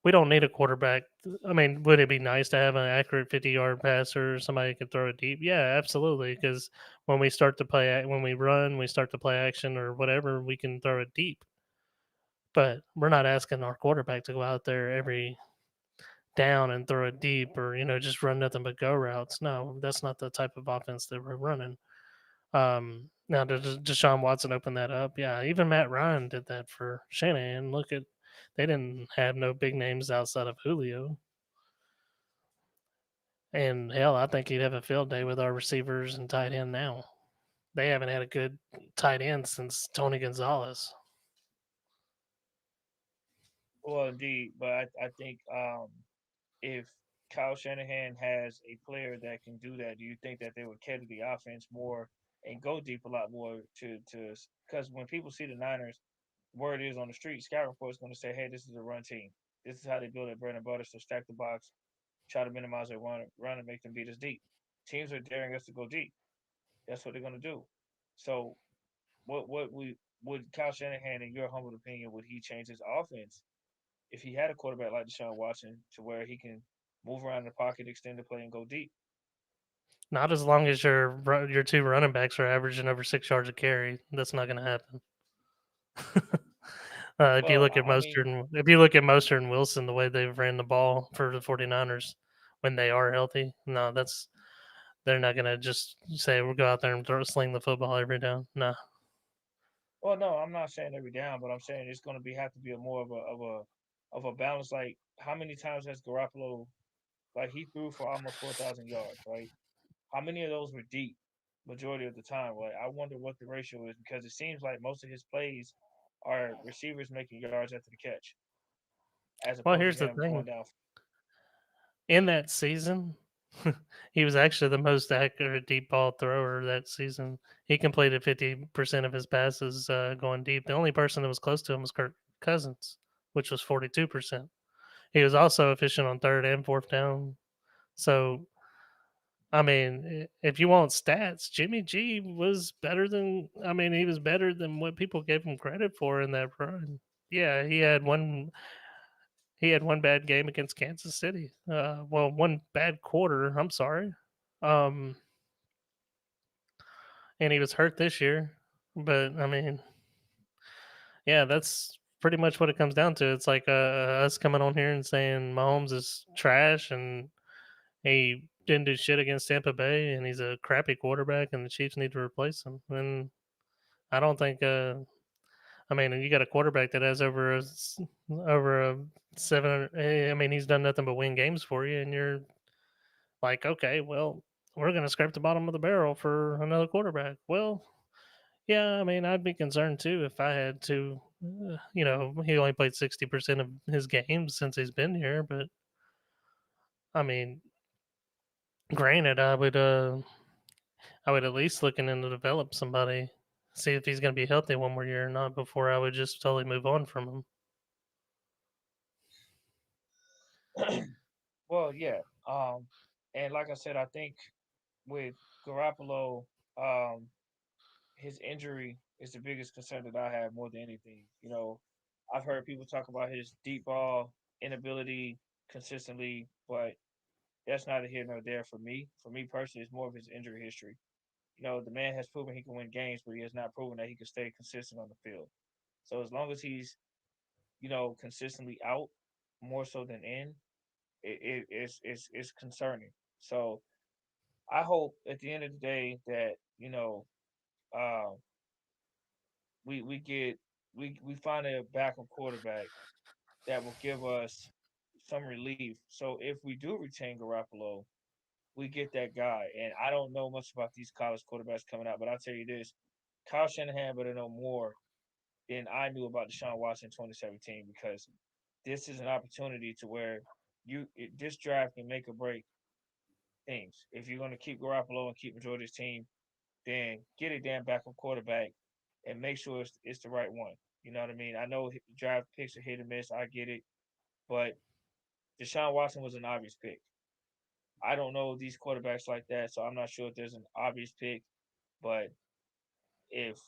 we don't need a quarterback. I mean, would it be nice to have an accurate 50-yard passer, somebody who can throw it deep? Yeah, absolutely. Because when we start to play, when we run, we start to play action or whatever, we can throw it deep. But we're not asking our quarterback to go out there every down and throw it deep or just run nothing but go routes. No, that's not the type of offense that we're running. Now, does Deshaun Watson open that up? Yeah, even Matt Ryan did that for Shanahan. They didn't have no big names outside of Julio. And hell, I think he'd have a field day with our receivers and tight end now. They haven't had a good tight end since Tony Gonzalez. Well, indeed, but I think if Kyle Shanahan has a player that can do that, do you think that they would cater the offense more and go deep a lot more to because when people see the Niners, word is on the street, scout report is going to say, hey, this is a run team. This is how they build their bread and butter. So stack the box, try to minimize their run and make them beat us deep. Teams are daring us to go deep. That's what they're going to do. So what we would Kyle Shanahan, in your humble opinion, would he change his offense if he had a quarterback like Deshaun Watson to where he can move around the pocket, extend the play, and go deep? Not as long as your two running backs are averaging over 6 yards a carry. That's not going to happen. If you Well, look at I mean, Mostert and Wilson, the way they've ran the ball for the 49ers when they are healthy, no, they're not going to just say we'll go out there and sling the football every down. No. well, no, I'm not saying every down, but I'm saying it's going to be have to be a more of a balance. Like, how many times has Garoppolo, like, he threw for almost 4,000 yards, right? How many of those were deep? Majority of the time, like, I wonder what the ratio is because it seems like most of his plays are receivers making yards after the catch, as Well, opposed to here's the him going thing. down. In that season, he was actually the most accurate deep ball thrower that season. He completed 50% of his passes going deep. The only person that was close to him was Kirk Cousins, which was 42%. He was also efficient on third and fourth down. So, I mean, if you want stats, Jimmy G was better than, I mean, he was better than what people gave him credit for in that run. Yeah, he had one bad game against Kansas City. Well, one bad quarter. I'm sorry. Um, and he was hurt this year. But I mean, yeah, that's pretty much what it comes down to. It's like us coming on here and saying Mahomes is trash and he didn't do shit against Tampa Bay and he's a crappy quarterback and the Chiefs need to replace him. And I don't think I mean, you got a quarterback that has over a 700. I mean, he's done nothing but win games for you, and you're like, okay, well, we're going to scrape the bottom of the barrel for another quarterback. Well, yeah, I mean, I'd be concerned too if I had to. He only played 60% of his games since he's been here, but I mean, granted, I would at least looking in to develop somebody, see if he's going to be healthy one more year or not before I would just totally move on from him. Well, yeah. And like I said, I think with Garoppolo, um, his injury is the biggest concern that I have more than anything. I've heard people talk about his deep ball inability consistently, but that's neither here nor there for me. For me personally, it's more of his injury history. The man has proven he can win games, but he has not proven that he can stay consistent on the field. So as long as he's, consistently out more so than in, it's concerning. So I hope at the end of the day that uh, we get we find a backup quarterback that will give us some relief. So if we do retain Garoppolo, we get that guy. And I don't know much about these college quarterbacks coming out, but I'll tell you this: Kyle Shanahan better know more than I knew about Deshaun Watson in 2017, because this is an opportunity to where this draft can make or break things. If you're going to keep Garoppolo and keep majority of his team, then get a damn backup quarterback and make sure it's the right one. You know what I mean? I know draft picks are hit and miss. I get it, but Deshaun Watson was an obvious pick. I don't know these quarterbacks like that, so I'm not sure if there's an obvious pick. But if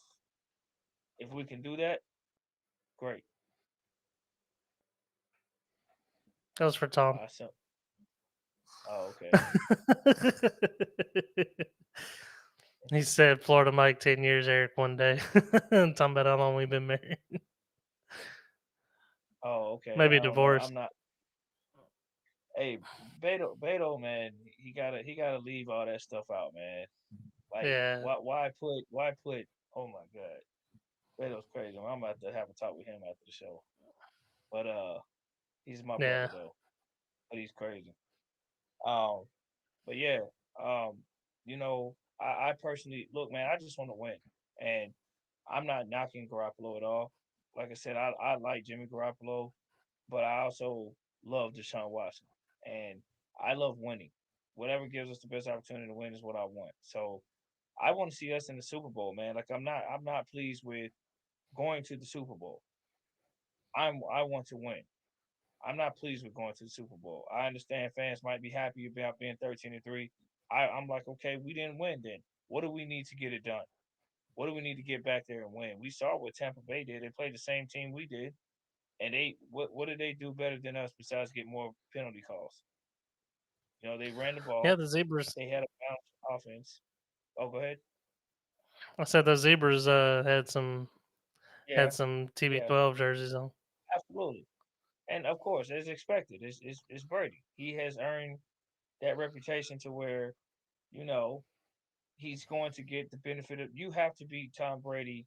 if we can do that, great. That was for Tom. So, oh, okay. He said Florida Mike 10 years, Eric 1 day. Talking about how long we've been married. Oh, okay. Maybe I don't know. divorced. I'm not. Hey, Beto, man, he gotta leave all that stuff out, man. Like, Yeah. why put? Oh my God, Beto's crazy. I'm about to have a talk with him after the show. But he's my brother Yeah. though. But he's crazy. Um, but yeah, um, I personally look, man. I just want to win, and I'm not knocking Garoppolo at all. Like I said, I like Jimmy Garoppolo, but I also love Deshaun Watson, and I love winning. Whatever gives us the best opportunity to win is what I want. So I want to see us in the Super Bowl, man. Like I'm not pleased with going to the Super Bowl. I want to win. I'm not pleased with going to the Super Bowl. I understand fans might be happy about being 13-3. I'm like, okay, we didn't win then. What do we need to get it done? What do we need to get back there and win? We saw what Tampa Bay did. They played the same team we did, and what did they do better than us besides get more penalty calls? They ran the Yeah, ball. the Zebras. They had a balanced offense. Oh, go ahead. I said the Zebras had Yeah, some yeah, TB12 jerseys on. absolutely. And of course, as expected, it's Brady. He has earned that reputation to where you know he's going to get the benefit of. You have to beat Tom Brady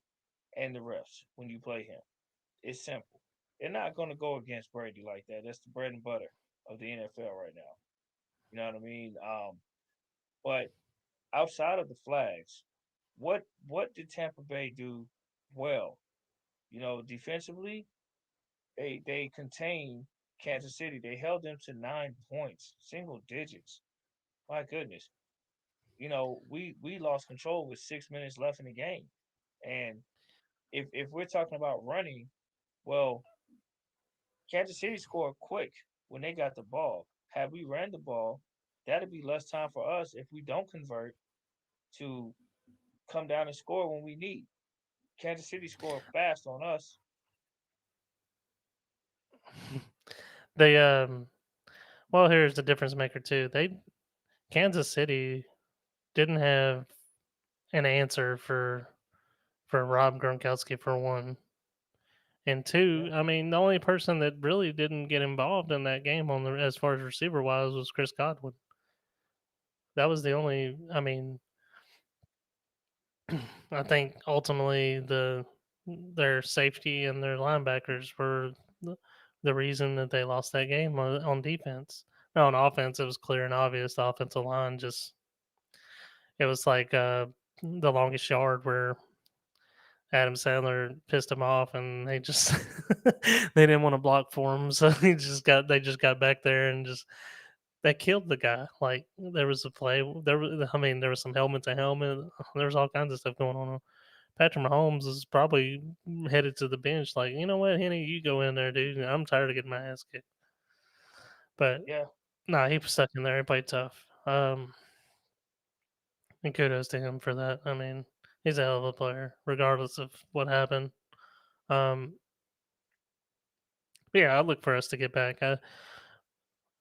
and the refs when you play him. It's simple. They're not going to go against Brady like that. That's the bread and butter of the NFL right now. You know what I mean? But outside of the flags, what did Tampa Bay do well? Defensively, they contained Kansas City. They held them to 9 points, single digits. My goodness. We lost control with 6 minutes left in the game. And if we're talking about running, well, Kansas City scored quick when they got the ball. Had we ran the ball, that'd be less time for us if we don't convert to come down and score when we need. Kansas City scored fast on us. They well, here's the difference maker too. Kansas City didn't have an answer for Rob Gronkowski for one. And two, Yeah. I mean, the only person that really didn't get involved in that game on the as far as receiver wise was Chris Godwin. That was the only. I mean, I think ultimately their safety and their linebackers were the reason that they lost that game on defense. No, on offense, it was clear and obvious. The offensive line just it was like the longest yard where Adam Sandler pissed him off, and they just they didn't want to block for him, so they just got back there and just they killed the guy. Like there was a play, there was some helmet to helmet. There was all kinds of stuff going on. Patrick Mahomes is probably headed to the bench. Like, you know what, Henny, you go in there, dude. I'm tired of getting my ass kicked. But Yeah, nah, he was stuck in there. He played tough. And kudos to him for that. I mean, he's a hell of a player, regardless of what happened. Um, but yeah, I look for us to get back.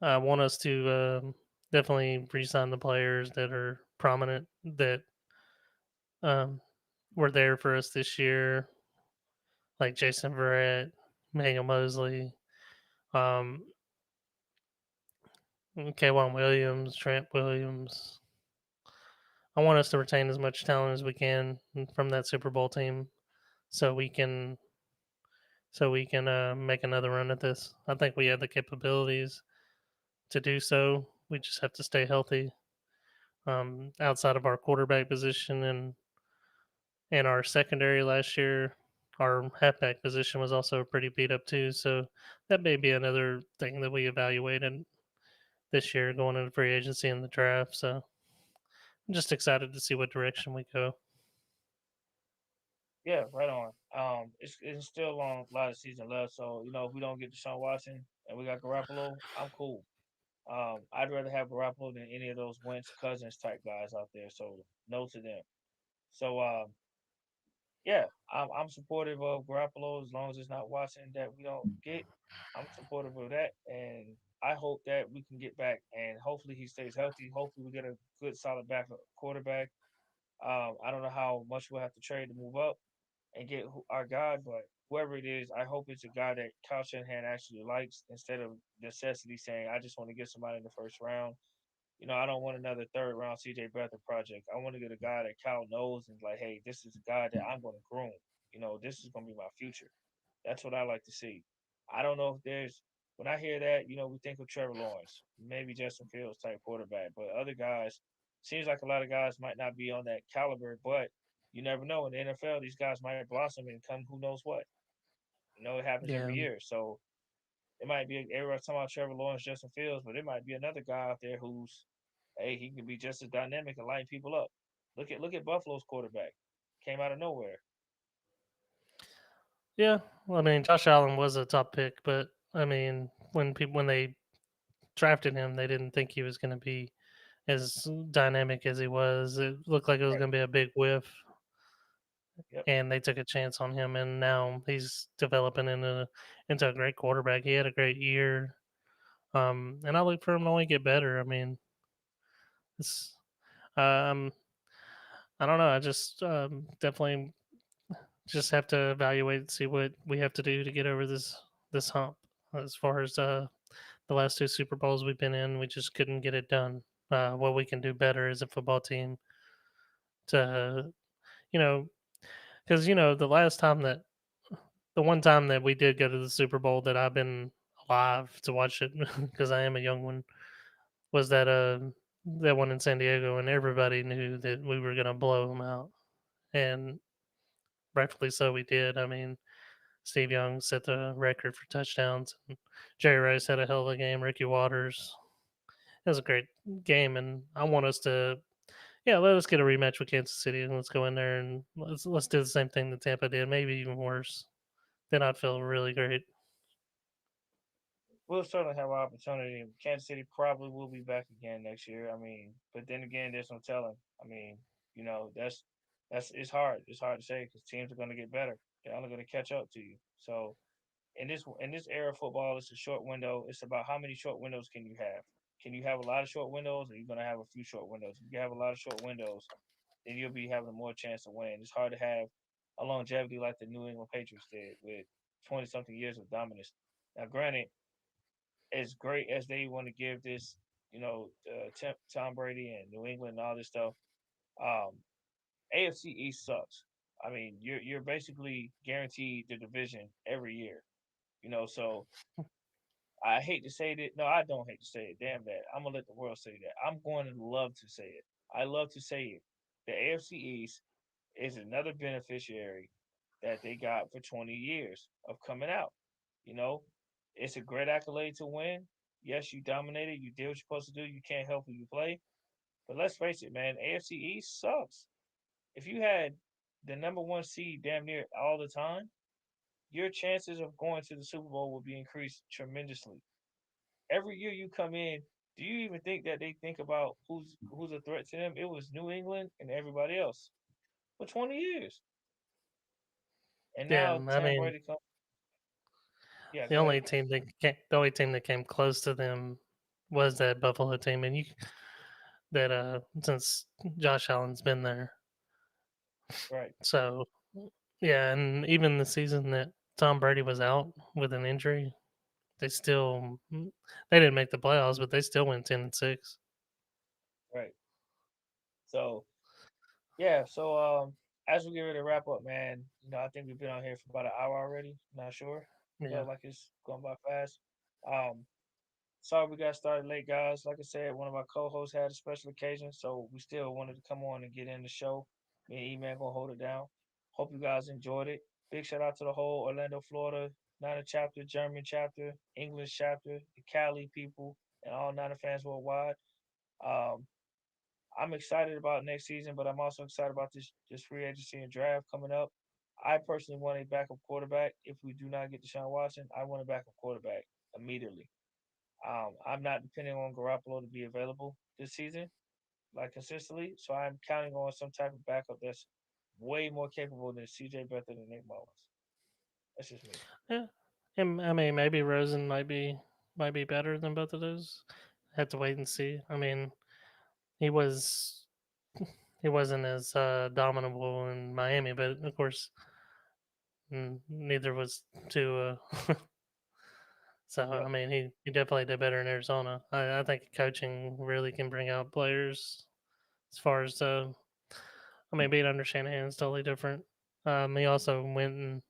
I want us to definitely re-sign the players that are prominent that um, were there for us this year, like Jason Verrett, Manuel Mosley, um, Kwan Williams, Trent Williams. I want us to retain as much talent as we can from that Super Bowl team, so we can make another run at this. I think we have the capabilities to do so. We just have to stay healthy. Outside of our quarterback position and our secondary last year, our halfback position was also pretty beat up too. So that may be another thing that we evaluated this year going into free agency and the draft. So I'm just excited to see what direction we go. yeah, right on. It's still a lot of season left, so if we don't get Deshaun Watson and we got Garoppolo, I'm cool. I'd rather have Garoppolo than any of those Wentz Cousins type guys out there. So no to them. So yeah, I'm supportive of Garoppolo as long as it's not Watson that we don't get. I'm supportive of that, and I hope that we can get back and hopefully he stays healthy. Hopefully we get a good solid backup quarterback. I don't know how much we'll have to trade to move up and get our guy, but whoever it is, I hope it's a guy that Kyle Shanahan actually likes instead of necessity saying, I just want to get somebody in the first round. I don't want another third round CJ Beathard project. I want to get a guy that Cal knows and like, hey, this is a guy that I'm going to groom. This is going to be my future. That's what I like to see. I don't know if there's when I hear that, we think of Trevor Lawrence, maybe Justin Fields type quarterback, but other guys seems like a lot of guys might not be on that caliber, but you never know. In the NFL, these guys might blossom and come who knows what. It happens Yeah, every year. So it might be everybody's talking about Trevor Lawrence, Justin Fields, but it might be another guy out there who's hey, he can be just as dynamic and lighting people up. Look at Buffalo's quarterback. Came out of nowhere. yeah. Well, I mean, Josh Allen was a top pick, but I mean, when they drafted him, they didn't think he was going to be as dynamic as he was. It looked like it was Right. going to be a big whiff, Yep. and they took a chance on him, and now he's developing into a great quarterback. He had a great year, and I look for him to only get better. I mean, it's um, I don't know. I just definitely just have to evaluate and see what we have to do to get over this hump. As far as the last two Super Bowls we've been in, we just couldn't get it done. What we can do better as a football team to, you know, because the one time that we did go to the Super Bowl that I've been alive to watch it because I am a young one was that one in San Diego, and everybody knew that we were gonna blow them out, and rightfully so we did. I mean, Steve Young set the record for touchdowns, and Jerry Rice had a hell of a game. Ricky Waters, it was a great game, and I want us to yeah, let us get a rematch with Kansas City, and let's go in there and let's do the same thing that Tampa did, maybe even worse. Then I'd feel really great. We'll certainly have our opportunity. Kansas City probably will be back again next year. I mean, but then again, there's no telling. I mean, that's it's hard. It's hard to say because teams are going to get better. They're only going to catch up to you. So in this era of football, it's a short window. It's about how many short windows can you have. Can you have a lot of short windows, or are you going to have a few short windows? If you have a lot of short windows, then you'll be having more chance to win. It's hard to have a longevity like the New England Patriots did with 20 something years of dominance. Now, granted, as great as they want to give this, Tom Brady and New England and all this stuff, um, AFC East sucks. I mean, you're basically guaranteed the division every year. So I hate to say that. No, I don't hate to say it. Damn that. I'm gonna let the world say that. I'm going to love to say it. I love to say it. The AFC East is another beneficiary that they got for 20 years of coming out. You know, it's a great accolade to win. Yes, you dominated. You did what you're supposed to do. You can't help who you play. But let's face it, man. AFC East sucks. If you had the number one seed damn near all the time, your chances of going to the Super Bowl would be increased tremendously. Every year you come in, do you even think that they think about who's a threat to them? It was New England and everybody else for 20 years, and Yeah, now I Tom mean, Brady comes. Yeah, the go ahead. only team that the only team that came close to them was that Buffalo team, and you that since Josh Allen's been there, Right, so yeah, and even the season that Tom Brady was out with an injury, they still they didn't make the playoffs, but they still went 10-6. right. So yeah, so as we get ready to wrap up, man, I think we've been on here for about an hour already. Not sure. Yeah, Feel like it's going by fast. Um, Sorry we got started late, guys. Like I said, one of our co-hosts had a special occasion, so we still wanted to come on and get in the show. Me and E-Man gonna hold it down. Hope you guys enjoyed it. Big shout out to the whole Orlando, Florida, Niner chapter, German chapter, English chapter, the Cali people, and all Niner fans worldwide. Um, I'm excited about next season, but I'm also excited about this free agency and draft coming up. I personally want a backup quarterback. If we do not get Deshaun Watson, I want a backup quarterback immediately. I'm not depending on Garoppolo to be available this season, like consistently. So I'm counting on some type of backup that's way more capable than CJ Beathard and Nick Mullins. That's just me. yeah. And I mean, maybe Rosen might be better than both of those. Have to wait and see. I mean, he was he wasn't as dominable in Miami, but of course, neither was Tua. So I Yep. mean, he definitely did better in Arizona. I think coaching really can bring out players. As far as I mean, being under Shanahan is totally different. He also went and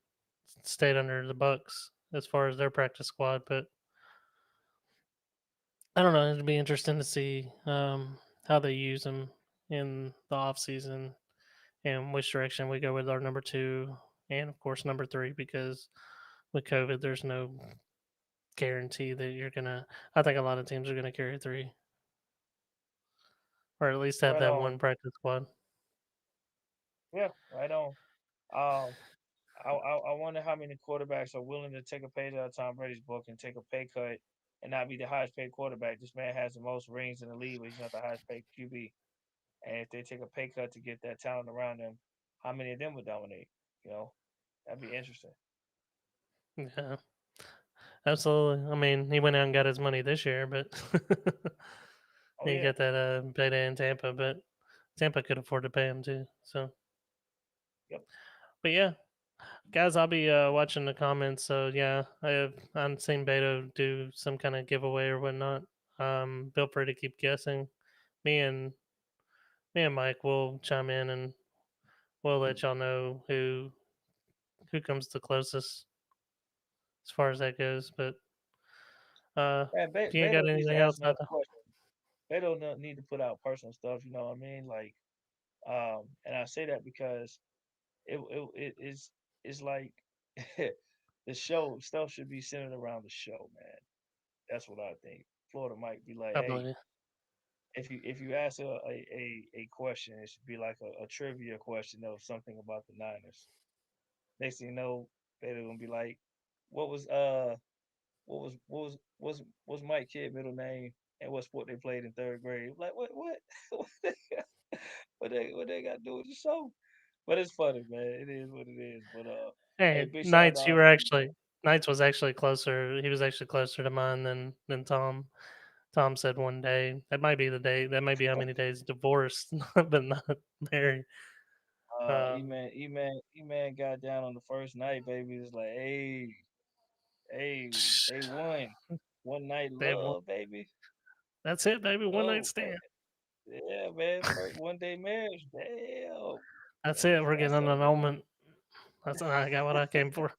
stayed under the Bucks as far as their practice squad, but I don't know. It'd be interesting to see how they use him in the off season and which direction we go with our number two and of course number three because with COVID, there's no guarantee that you're gonna. I think a lot of teams are gonna carry three or at least have Right that on. one practice squad. Yeah, right on. Um, I wonder how many quarterbacks are willing to take a page out of Tom Brady's book and take a pay cut and not be the highest paid quarterback. This man has the most rings in the league, but he's not the highest paid QB. And if they take a pay cut to get that talent around them, how many of them would dominate? You know, that'd be interesting. Yeah, absolutely. I mean, he went out and got his money this year, but Oh he yeah, got that payday in Tampa, but Tampa could afford to pay him too. So, yep. but yeah, guys, I'll be watching the comments. So yeah, I'm seeing Beto do some kind of giveaway or whatnot. Feel free to keep guessing. Me and me and Mike will chime in and we'll let y'all know who comes the closest as far as that goes. But Man, if you ain't got Beto needs to anything ask else, another question. Beto don't need to put out personal stuff. You know what I mean? Like, and I say that because it is it's like the show stuff should be centered around the show, man. That's what I think. Florida might be like, I hey, believe you. if you ask a question, it should be like a trivia question of something about the Niners. Next thing you know, they're gonna be like, what was what's Mike Kidd middle name and what sport they played in third grade? Like what what they got to do with the show? But it's funny, man. It is what it is. But hey, Hey, big shout out to Knights, you all were fans. actually Knights was actually closer. He was actually closer to mine than Tom. Tom said one day. That might be the day. That might be how many days divorced, but not married. Um, E-Man got down on the first night, baby. It's like, hey, they won. One night they won. love, baby. That's it, baby. One night Oh man, stand. yeah, man. First 1 day marriage, damn. That's it. We're getting That's an so good. annulment. I got what I came for.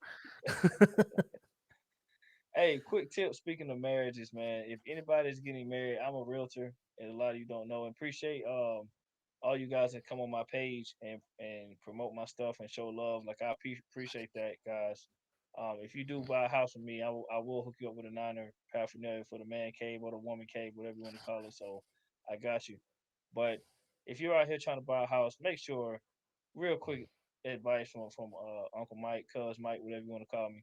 Hey, quick tip. Speaking of marriages, man, if anybody's getting married, I'm a realtor, and a lot of you don't know. And appreciate all you guys that come on my page and promote my stuff and show love. Like I appreciate that, guys. If you do buy a house with me, I will hook you up with a niner paraphernalia for the man cave or the woman cave, whatever you want to call it. So I got you. But if you're out here trying to buy a house, make sure real quick advice from Uncle Mike, Cuz Mike, whatever you want to call me.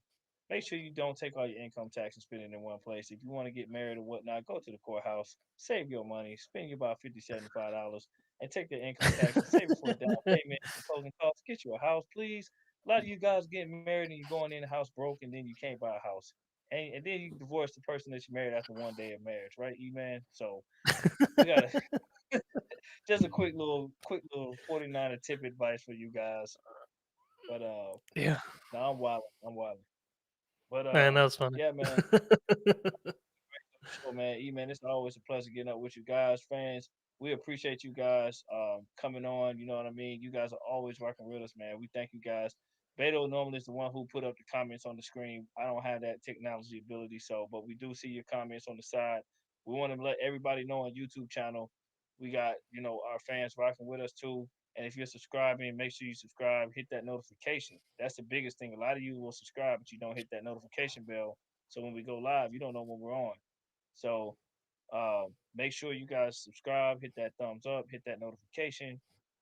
Make sure you don't take all your income tax and spend it in one place. If you want to get married or whatnot, go to the courthouse, save your money, spend you about $50, $75, and take the income tax and save it for a down payment and closing costs. Get you a house, please. A lot of you guys get married and you're going in the house broke and then you can't buy a house. And then you divorce the person that you married after one day of marriage, right, E man? So we gotta just a quick little 49er tip advice for you guys. But Yeah, no, I'm wild. I'm wild. But man, that was funny. yeah, man. Sure, man. E man, it's always a pleasure getting up with you guys, fans. We appreciate you guys coming on. You know what I mean? You guys are always rocking with us, man. We thank you guys. Beto normally is the one who put up the comments on the screen. I don't have that technology ability, so but we do see your comments on the side. We want to let everybody know on YouTube channel. We got, our fans rocking with us too. And if you're subscribing, make sure you subscribe, hit that notification. That's the biggest thing. A lot of you will subscribe, but you don't hit that notification bell. So when we go live, you don't know when we're on. So make sure you guys subscribe, hit that thumbs up, hit that notification,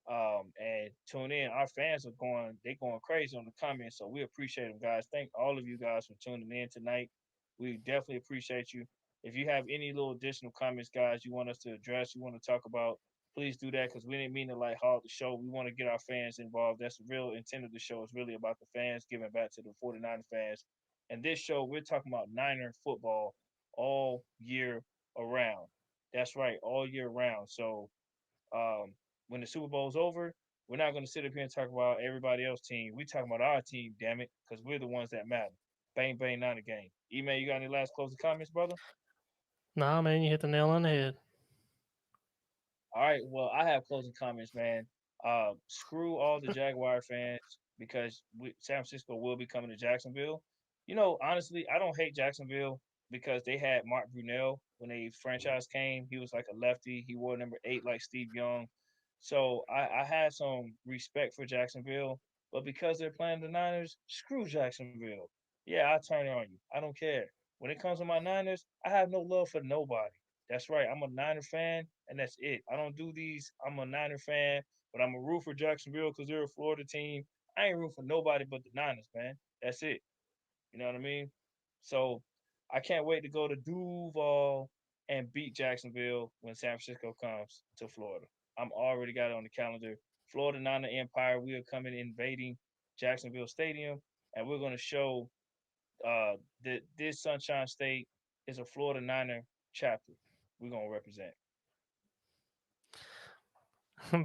and tune in. Our fans are going crazy on the comments, so we appreciate them, guys. Thank all of you guys for tuning in tonight. We definitely appreciate you. If you have any little additional comments, guys, you want us to address, you want to talk about, please do that because we didn't mean to like hog the show. We want to get our fans involved. That's the real intent of the show. Is really about the fans giving back to the 49 fans. And this show, we're talking about Niner football all year around. That's right, all year round. So um, when the Super Bowl's over, we're not going to sit up here and talk about everybody else's team. We talking about our team, damn it, because we're the ones that matter. Bang bang, not a game. Email, you got any last closing comments, brother? Nah, man, you hit the nail on the head. All right. Well, I have closing comments, man. Screw all the Jaguar fans because San Francisco will be coming to Jacksonville. Honestly, I don't hate Jacksonville because they had Mark Brunell when they franchise came. He was like a lefty. He wore number 8 like Steve Young. So I had some respect for Jacksonville, but because they're playing the Niners, screw Jacksonville. Yeah, I'll turn it on you. I don't care. When it comes to my Niners, I have no love for nobody. That's right. I'm a Niner fan, and that's it. I don't do these. I'm a Niner fan, but I'm a root for Jacksonville because they're a Florida team. I ain't root for nobody but the Niners, man. That's it. You know what I mean? So I can't wait to go to Duval and beat Jacksonville when San Francisco comes to Florida. I'm already got it on the calendar. Florida Niner Empire, we are coming invading Jacksonville Stadium, and we're going to show that this Sunshine State is a Florida Niner chapter. We're going to represent.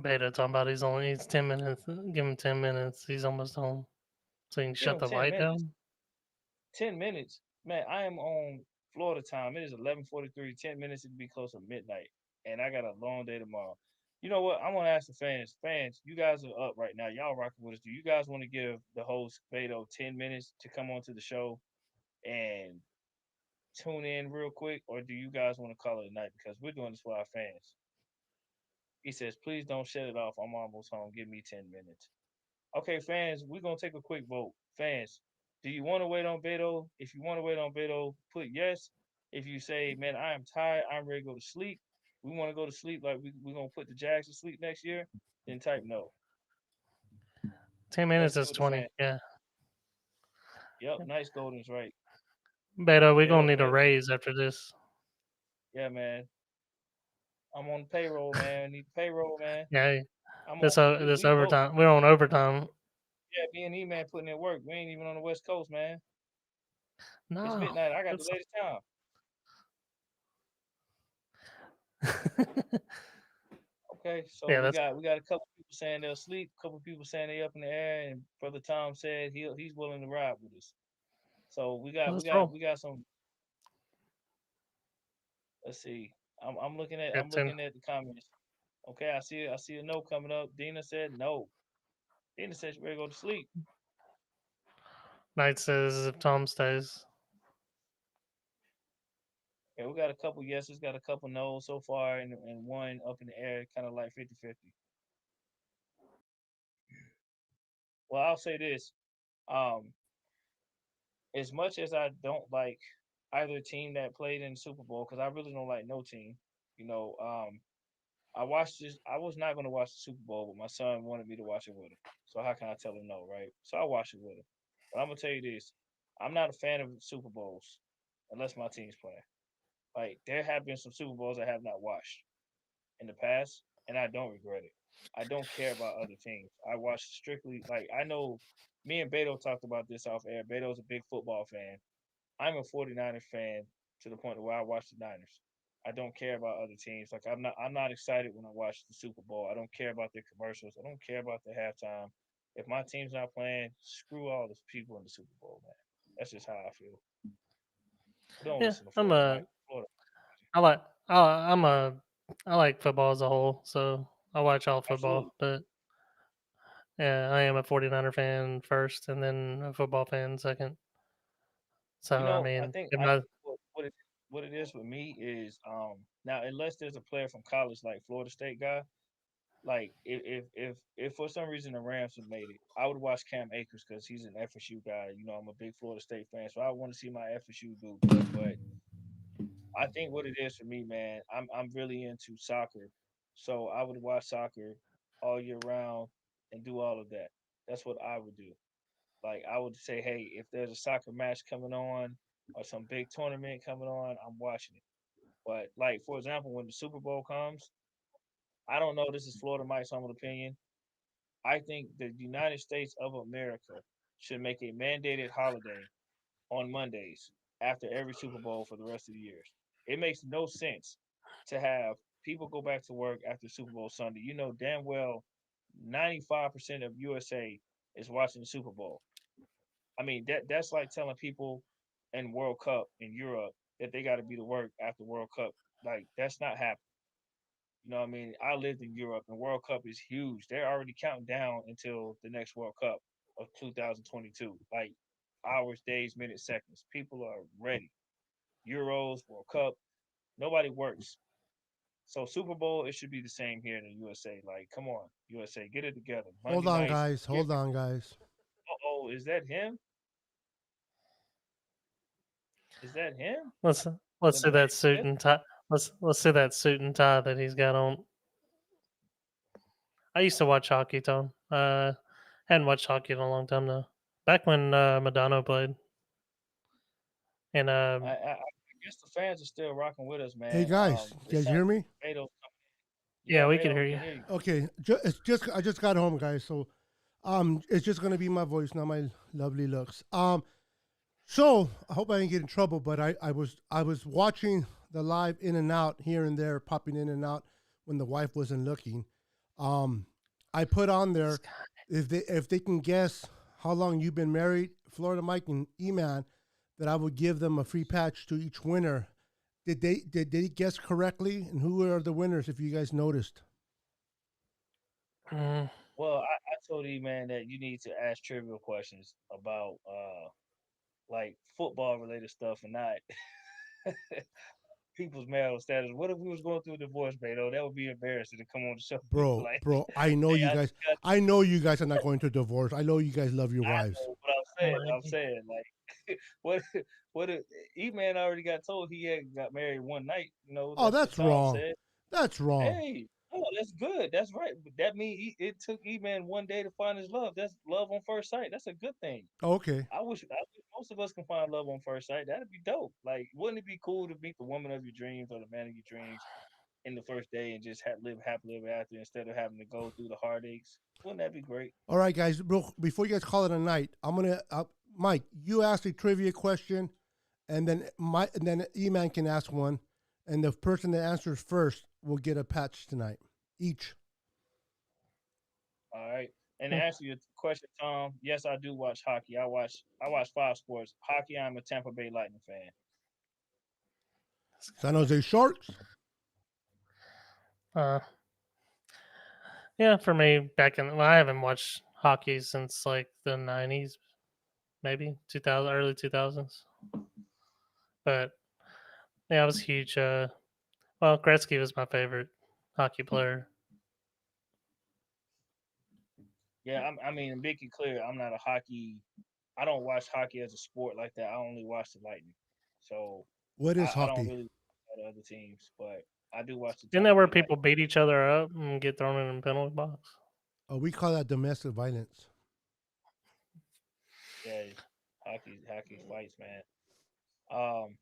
Beta talking about he's 10 minutes. Give him 10 minutes. He's almost home, so you can Give shut them the 10 light minutes. down. 10 minutes. Man, I am on Florida time. It is 11:43. 10 minutes, it'd be close to midnight. And I got a long day tomorrow. You know what? I'm gonna ask the fans. Fans, you guys are up right now. Y'all rocking with us. Do you guys want to give the host Beto 10 minutes to come onto the show and tune in real quick, or do you guys want to call it a night? Because we're doing this for our fans. He says, please don't shut it off. I'm almost home. Give me 10 minutes. Okay, fans, we're gonna take a quick vote. Fans, do you want to wait on Beto? If you want to wait on Beto, put yes. If you say, man, I am tired, I'm ready to go to sleep. We want to go to sleep like we're gonna put the Jags to sleep next year, then type no. 10 minutes Let's see is what the 20. fans. Yeah, Yep, nice Golden's right. Beta, we're gonna Beto, need a Beto. raise after this. Yeah, man. I'm on the payroll, man. Need the payroll, man. Yeah, I'm on. this We both. overtime. We're on overtime. Yeah, me and E man putting in work. We ain't even on the West Coast, man. It's No, midnight. I got the it's latest time. Okay, so yeah. we That's got we got a couple people saying they'll sleep, a couple people saying they up in the air, and Brother Tom said he's willing to ride with us. So we got we let's got roll. we got some. Let's see. I'm looking at Yeah, I'm 10. looking at the comments. Okay, I see a no coming up. Dina said no. He said you better go to sleep. Knight says if Tom stays. Yeah, we got a couple yeses, got a couple no's so far, and one up in the air, kind of like 50-50. Well, I'll say this. Um, as much as I don't like either team that played in the Super Bowl, because I really don't like no team, you know, I watched this. I was not going to watch the Super Bowl, but my son wanted me to watch it with him. So how can I tell him no, right? So I watched it with him. But I'm gonna tell you this: I'm not a fan of Super Bowls unless my team's playing. Like there have been some Super Bowls I have not watched in the past, and I don't regret it. I don't care about other teams. I watch strictly like I know. Me and Beto talked about this off air. Beto's a big football fan. I'm a 49ers fan to the point where I watch the Niners. I don't care about other teams. Like I'm not excited when I watch the Super Bowl. I don't care about the commercials. I don't care about the halftime. If my team's not playing, screw all the people in the Super Bowl, man. That's just how I feel. I don't Yeah, listen to I'm Florida, a. Mike. Florida. I like. I'm a. I like football as a whole, so I watch all Absolutely. football. But yeah, I am a 49er fan first, and then a football fan second. So You I know, I mean, think if I my think what it is with me is now unless there's a player from college like Florida State guy, like if for some reason the Rams have made it, I would watch Cam Akers because he's an FSU guy. You know, I'm a big Florida State fan, so I want to see my FSU do good. But I think what it is for me, man, I'm really into soccer, so I would watch soccer all year round and do all of that. That's what I would do. Like I would say, hey, if there's a soccer match coming on or some big tournament coming on, I'm watching it. But like for example, when the Super Bowl comes, I don't know. This is Florida Mike's humble opinion. I think the United States of America should make a mandated holiday on Mondays after every Super Bowl for the rest of the years. It makes no sense to have people go back to work after Super Bowl Sunday. You know damn well 95% of USA is watching the Super Bowl. I mean that's like telling people in World Cup in Europe that they got to be to work after World Cup. Like that's not happening. You know what I mean? I lived in Europe and World Cup is huge. They're already counting down until the next World Cup of 2022. Like hours, days, minutes, seconds. People are ready. Euros, World Cup, nobody works. So Super Bowl, it should be the same here in the USA. Like, come on, USA, get it together. Hold Monday on, nights, guys. give Hold on, guys. oh, is that him? Is that him? let's The let's see man that suit Smith? and tie. Let's see that suit and tie that he's got on. I used to watch hockey, Tom. Hadn't watched hockey in a long time now. Back when Madonna played, and I guess the fans are still rocking with us, Hey, man. guys. You It guys sounds hear me? like Beto. Yeah, yeah, we could Beto, hear we you. can hear you. Okay. It's just I just got home, guys. So, it's just gonna be my voice, not my lovely looks. So I hope I didn't get in trouble, but I was watching the live in and out here and there, popping in and out when the wife wasn't looking. Um, I put on there if they can guess how long you've been married, Florida Mike and E-Man, that I would give them a free patch to each winner. Did they guess correctly? And who are the winners? If you guys noticed. Mm, Well, I told you, man, that you need to ask trivial questions about like football related stuff and not people's marital status. What if we was going through a divorce, Beto? That would be embarrassing to come on the show. Bro, Like, bro, I know hey, you I guys. just got I know you guys are not going to divorce. I know you guys love your I wives. know what I'm like, saying, like, what, what? E Man already got told he had got married one night. You know, Oh, that's what that's Tom wrong. said. That's wrong. Hey, oh, that's good. That's right. But that means it took E Man one day to find his love. That's love on first sight. That's a good thing. Okay. I wish most of us can find love on first sight. That'd be dope. Like, wouldn't it be cool to meet the woman of your dreams or the man of your dreams in the first day and just live happily ever after instead of having to go through the heartaches? Wouldn't that be great? All right, guys. Before you guys call it a night, I'm gonna Mike. You ask a trivia question, and then E-Man can ask one, and the person that answers first will get a patch tonight each. All right. And to mm, answer your question, Tom, yes, I do watch hockey. I watch five sports. Hockey, I'm a Tampa Bay Lightning fan. San Jose Sharks. uh, yeah, for me, I haven't watched hockey since like the 90s, maybe 2000, early 2000s. But yeah, I was huge. Well, Gretzky was my favorite hockey player. Yeah, I mean, to make it clear, I'm not a hockey. I don't watch hockey as a sport like that. I only watch the Lightning, so What is I don't hockey? really watch the other teams, but I do watch the Isn't Tampa that where Bay Lightning. people beat each other up and get thrown in a penalty box? We call that domestic violence. Yeah, hockey fights, man. Um,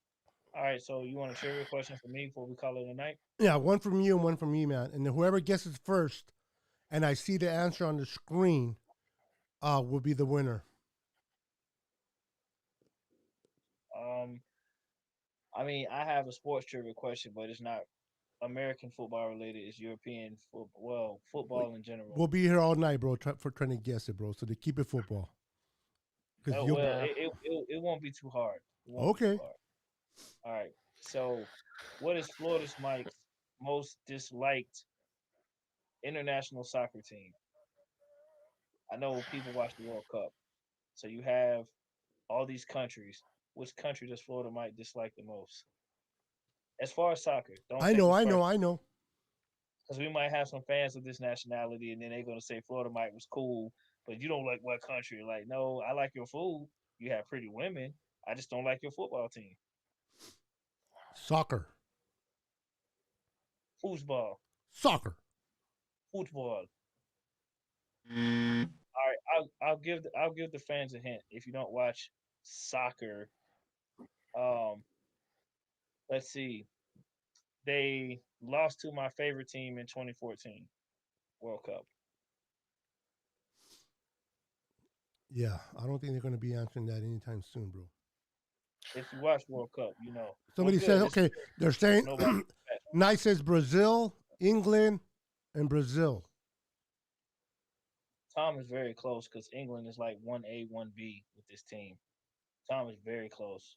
all right, so you want a trivia question for me before we call it a night? Yeah, one from you and one from me, man. And then whoever guesses first, and I see the answer on the screen, will be the winner. Um, I mean, I have a sports trivia question, but it's not American football related. It's European football. Well, football in general. We'll be here all night, bro, for trying to guess it, bro. So to keep it football. Because Oh you'll. well, Yeah. it won't be too hard. It won't be too Okay. hard. All right. So, what is Florida's Mike's most disliked international soccer team? I know people watch the World Cup, so you have all these countries. Which country does Florida Mike dislike the most? As far as soccer, don't I think know, the I first know, I know. because we might have some fans of this nationality, and then they're gonna say Florida Mike was cool, but you don't like what country? Like, no, I like your food. You have pretty women. I just don't like your football team. Soccer. Football, Soccer. football. All right, I'll give the fans a hint. If you don't watch soccer, um, let's see, they lost to my favorite team in 2014 World Cup. Yeah, I don't think they're going to be answering that anytime soon, bro. If you watch World Cup, you know. Somebody Well, says, good. This is okay, good. they're saying, Nobody. Knight says Brazil, England, and Brazil. Tom is very close because England is like 1A, 1B with this team. Tom is very close.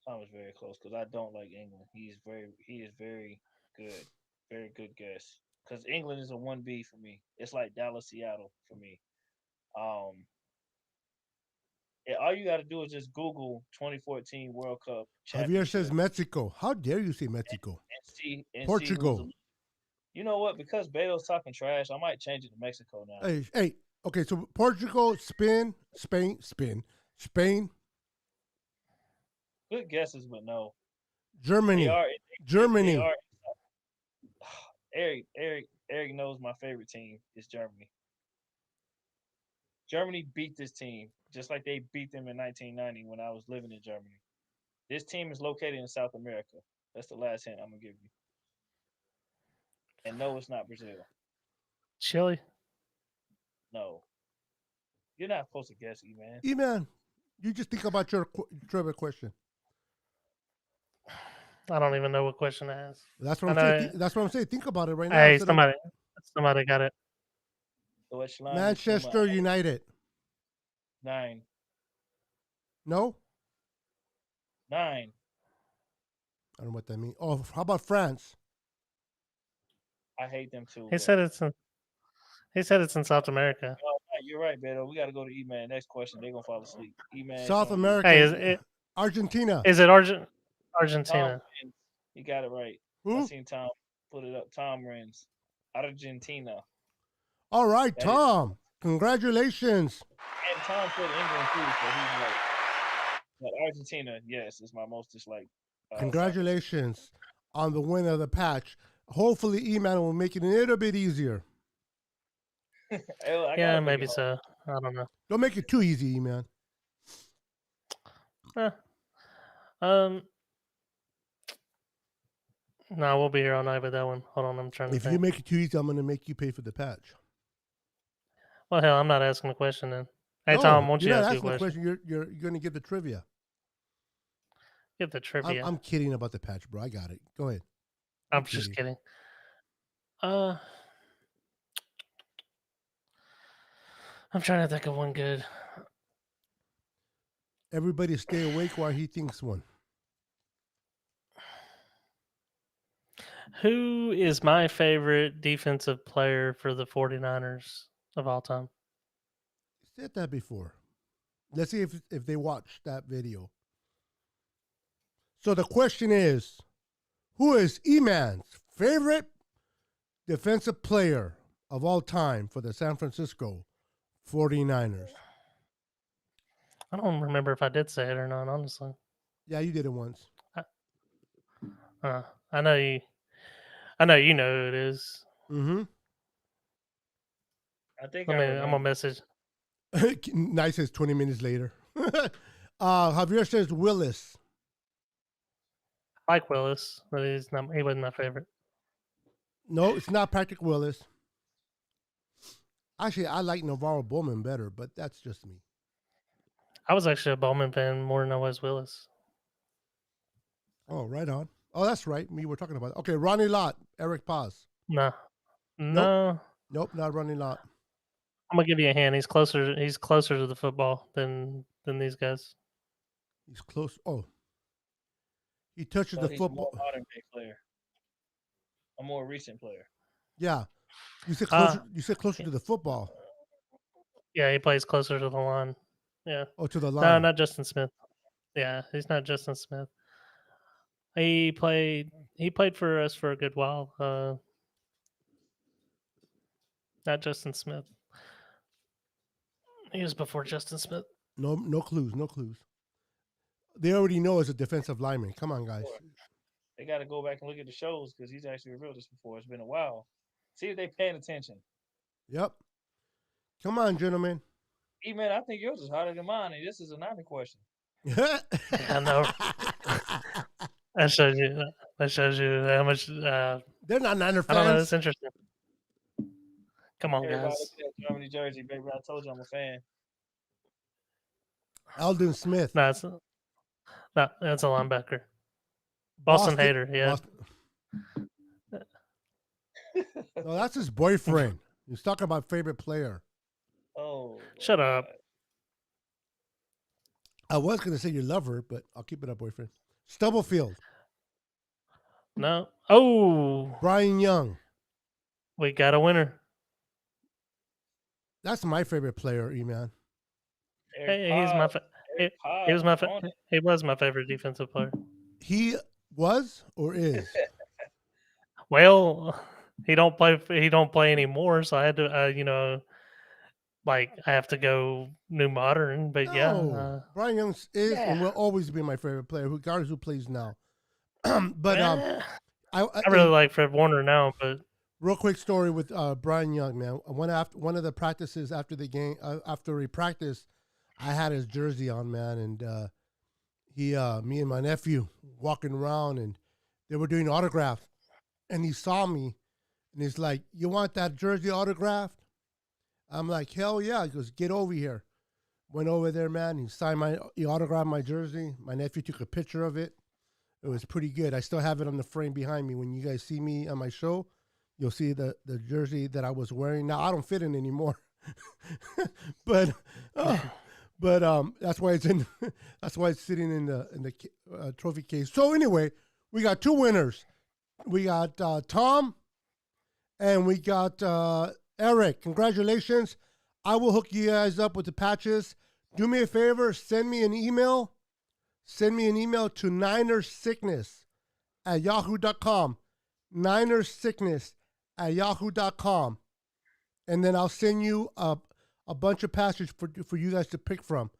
Tom is very close because I don't like England. He is very good. Very good guess. Because England is a 1B for me. It's like Dallas, Seattle for me. Um, all you got to do is just Google 2014 World Cup Javier says championship Mexico. How dare you say Mexico? and see who's Portugal. the. You know what? Because Bale's talking trash, I might change it to Mexico now. Hey. Okay, so Portugal, Spain. Good guesses, but no. Germany. They are. Germany. They are. Eric knows my favorite team is Germany. Germany beat this team just like they beat them in 1990 when I was living in Germany. This team is located in South America. That's the last hint I'm gonna give you. And no, it's not Brazil. Chile. No, you're not supposed to guess, man. E-man, you just think about your trivia question. I don't even know what question to ask. That's I what I'm know saying. That's what I'm saying. Think about it right now. Hey, instead of somebody got it. Manchester United. 9. No? 9. I don't know what that means. Oh, how about France? I hate them too. He but- said it's in South America. Oh, you're right, Beto. We got to go to E-Man. Next question. They're going to fall asleep. E-Man. South America. Hey, Argentina. is it Tom Argentina? Rins. He got it right. I Who? seen Tom put it up. Tom Rins. Argentina. All right, That is- Tom. Congratulations. And Tom put England too, so he's right. But Argentina, yes, is my most disliked. Congratulations on the win of the patch. Hopefully, E-Man will make it a little bit easier. Yeah, maybe so. I don't know. Don't make it too easy, E-Man. No, we'll be here all night with that one. Hold on, I'm trying to If think. you make it too easy, I'm going to make you pay for the patch. Well, hell, I'm not asking the question then. Hey, No, Tom, won't you you're not ask you a asking the question? question. You're going to get the trivia. Get the trivia. I'm kidding about the patch, bro. I got it. Go ahead. I'm just kidding. I'm trying to think of one good. Everybody stay awake while he thinks one. Who is my favorite defensive player for the 49ers of all time? said that before. Let's see if they watched that video. So the question is, who is E-Man's favorite defensive player of all time for the San Francisco 49ers? I don't remember if I did say it or not, honestly. Yeah, you did it once. I know you. I know you know who it is. Mm-hmm. I think I'm I gonna remember. message. Nice says 20 minutes later. Javier says Willis. Mike Willis, but he wasn't my favorite. No, it's not Patrick Willis. Actually, I like Navarro Bowman better, but that's just me. I was actually a Bowman fan more than I was Willis. Oh, right on. Oh, that's right. Me, we're talking about. Okay, Ronnie Lott, Eric Paz. No, no. Nope, not Ronnie Lott. I'm gonna give you a hand. He's closer. He's closer to the football than these guys. He's close. Oh, he touches So the he's football. a more modern day player, a more recent player. Yeah, you said closer. You said closer to the football. Yeah, he plays closer to the line. Yeah. Oh, to the No, line. not Justin Smith. Yeah, he's not Justin Smith. He played for us for a good while. Not Justin Smith. He was before Justin Smith. No clues. No clues. They already know as a defensive lineman. Come on, guys. They got to go back and look at the shows because he's actually revealed this before. It's been a while. See if they paying attention. Yep. Come on, gentlemen. E-Man, I think yours is harder than mine, and this is a 90 question. I know. That shows you. That shows you how much. They're not Niner I don't know. fans. It's interesting. Come on, Everybody guys. look at that Germany jersey, baby. I told you I'm a fan. Alden Smith. No, that's a linebacker. Boston Hader. Yeah. No, that's his boyfriend. He's talking about favorite player. Oh. Shut up. I was going to say your lover, but I'll keep it up, boyfriend. Stubblefield. No. Oh, Brian Young. we got a winner. That's my favorite player, E-Man. Hey, he's my. He was my. He was my favorite defensive player. He was or is? Well, he don't play. He don't play anymore, so I had to. I have to go new modern. But yeah, No. Brian Young is and will always be my favorite player, regardless who plays now. But I really like Fred Warner now. But real quick story with Brian Young, man. One of the practices after the game, after he practiced, I had his jersey on, man, and me and my nephew walking around, and they were doing autographs, and he saw me, and he's like, "You want that jersey autographed?" I'm like, "Hell yeah!" He goes, "Get over here." Went over there, man. He autographed my jersey. My nephew took a picture of it. It was pretty good. I still have it on the frame behind me. When you guys see me on my show, you'll see the jersey that I was wearing. Now I don't fit in anymore, but that's why it's in. That's why it's sitting in the trophy case. So anyway, we got two winners. We got Tom, and we got Eric. Congratulations! I will hook you guys up with the patches. Do me a favor. Send me an email. Send me an email to ninersickness@yahoo.com. ninersickness@yahoo.com. And then I'll send you a bunch of passages for you guys to pick from.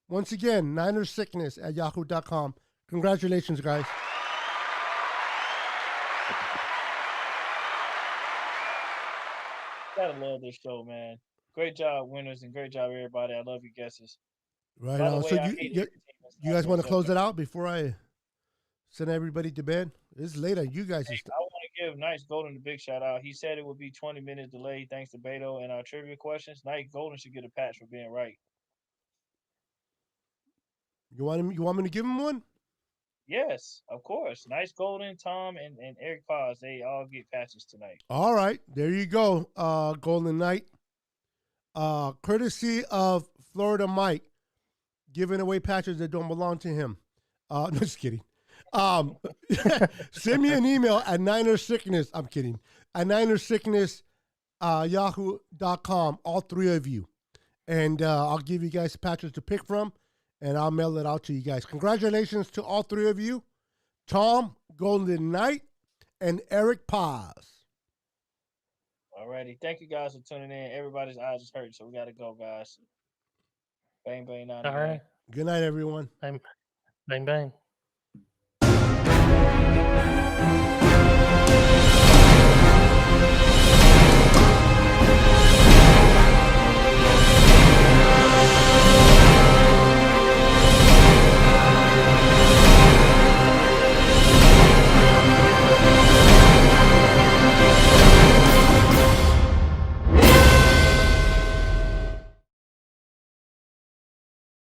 Once again, ninersickness@yahoo.com. Congratulations, guys. Gotta love this show, man. Great job, winners, and great job, everybody. I love your guesses. Right By the on. way, So I hate every team that's you not guys want to so close bad. it out before I send everybody to bed? It's late on you guys. I want to give Nice Golden a big shout out. He said it would be 20 minutes delayed thanks to Beto and our trivia questions. Nice Golden should get a patch for being right. You want me to give him one? Yes, of course. Nice Golden, Tom, and Eric Paz, they all get patches tonight. All right, there you go, Golden Knight. Courtesy of Florida Mike, giving away patches that don't belong to him. No, just kidding. Send me an email at ninersickness. I'm kidding. At ninersickness, yahoo.com, all three of you. and I'll give you guys patches to pick from, and I'll mail it out to you guys. Congratulations to all three of you, Tom, Golden Knight, and Eric Paz. Alrighty. Thank you guys for tuning in. Everybody's eyes is hurting, so we gotta go, guys. Bang bang on. All right. Good night, everyone. Bang bang.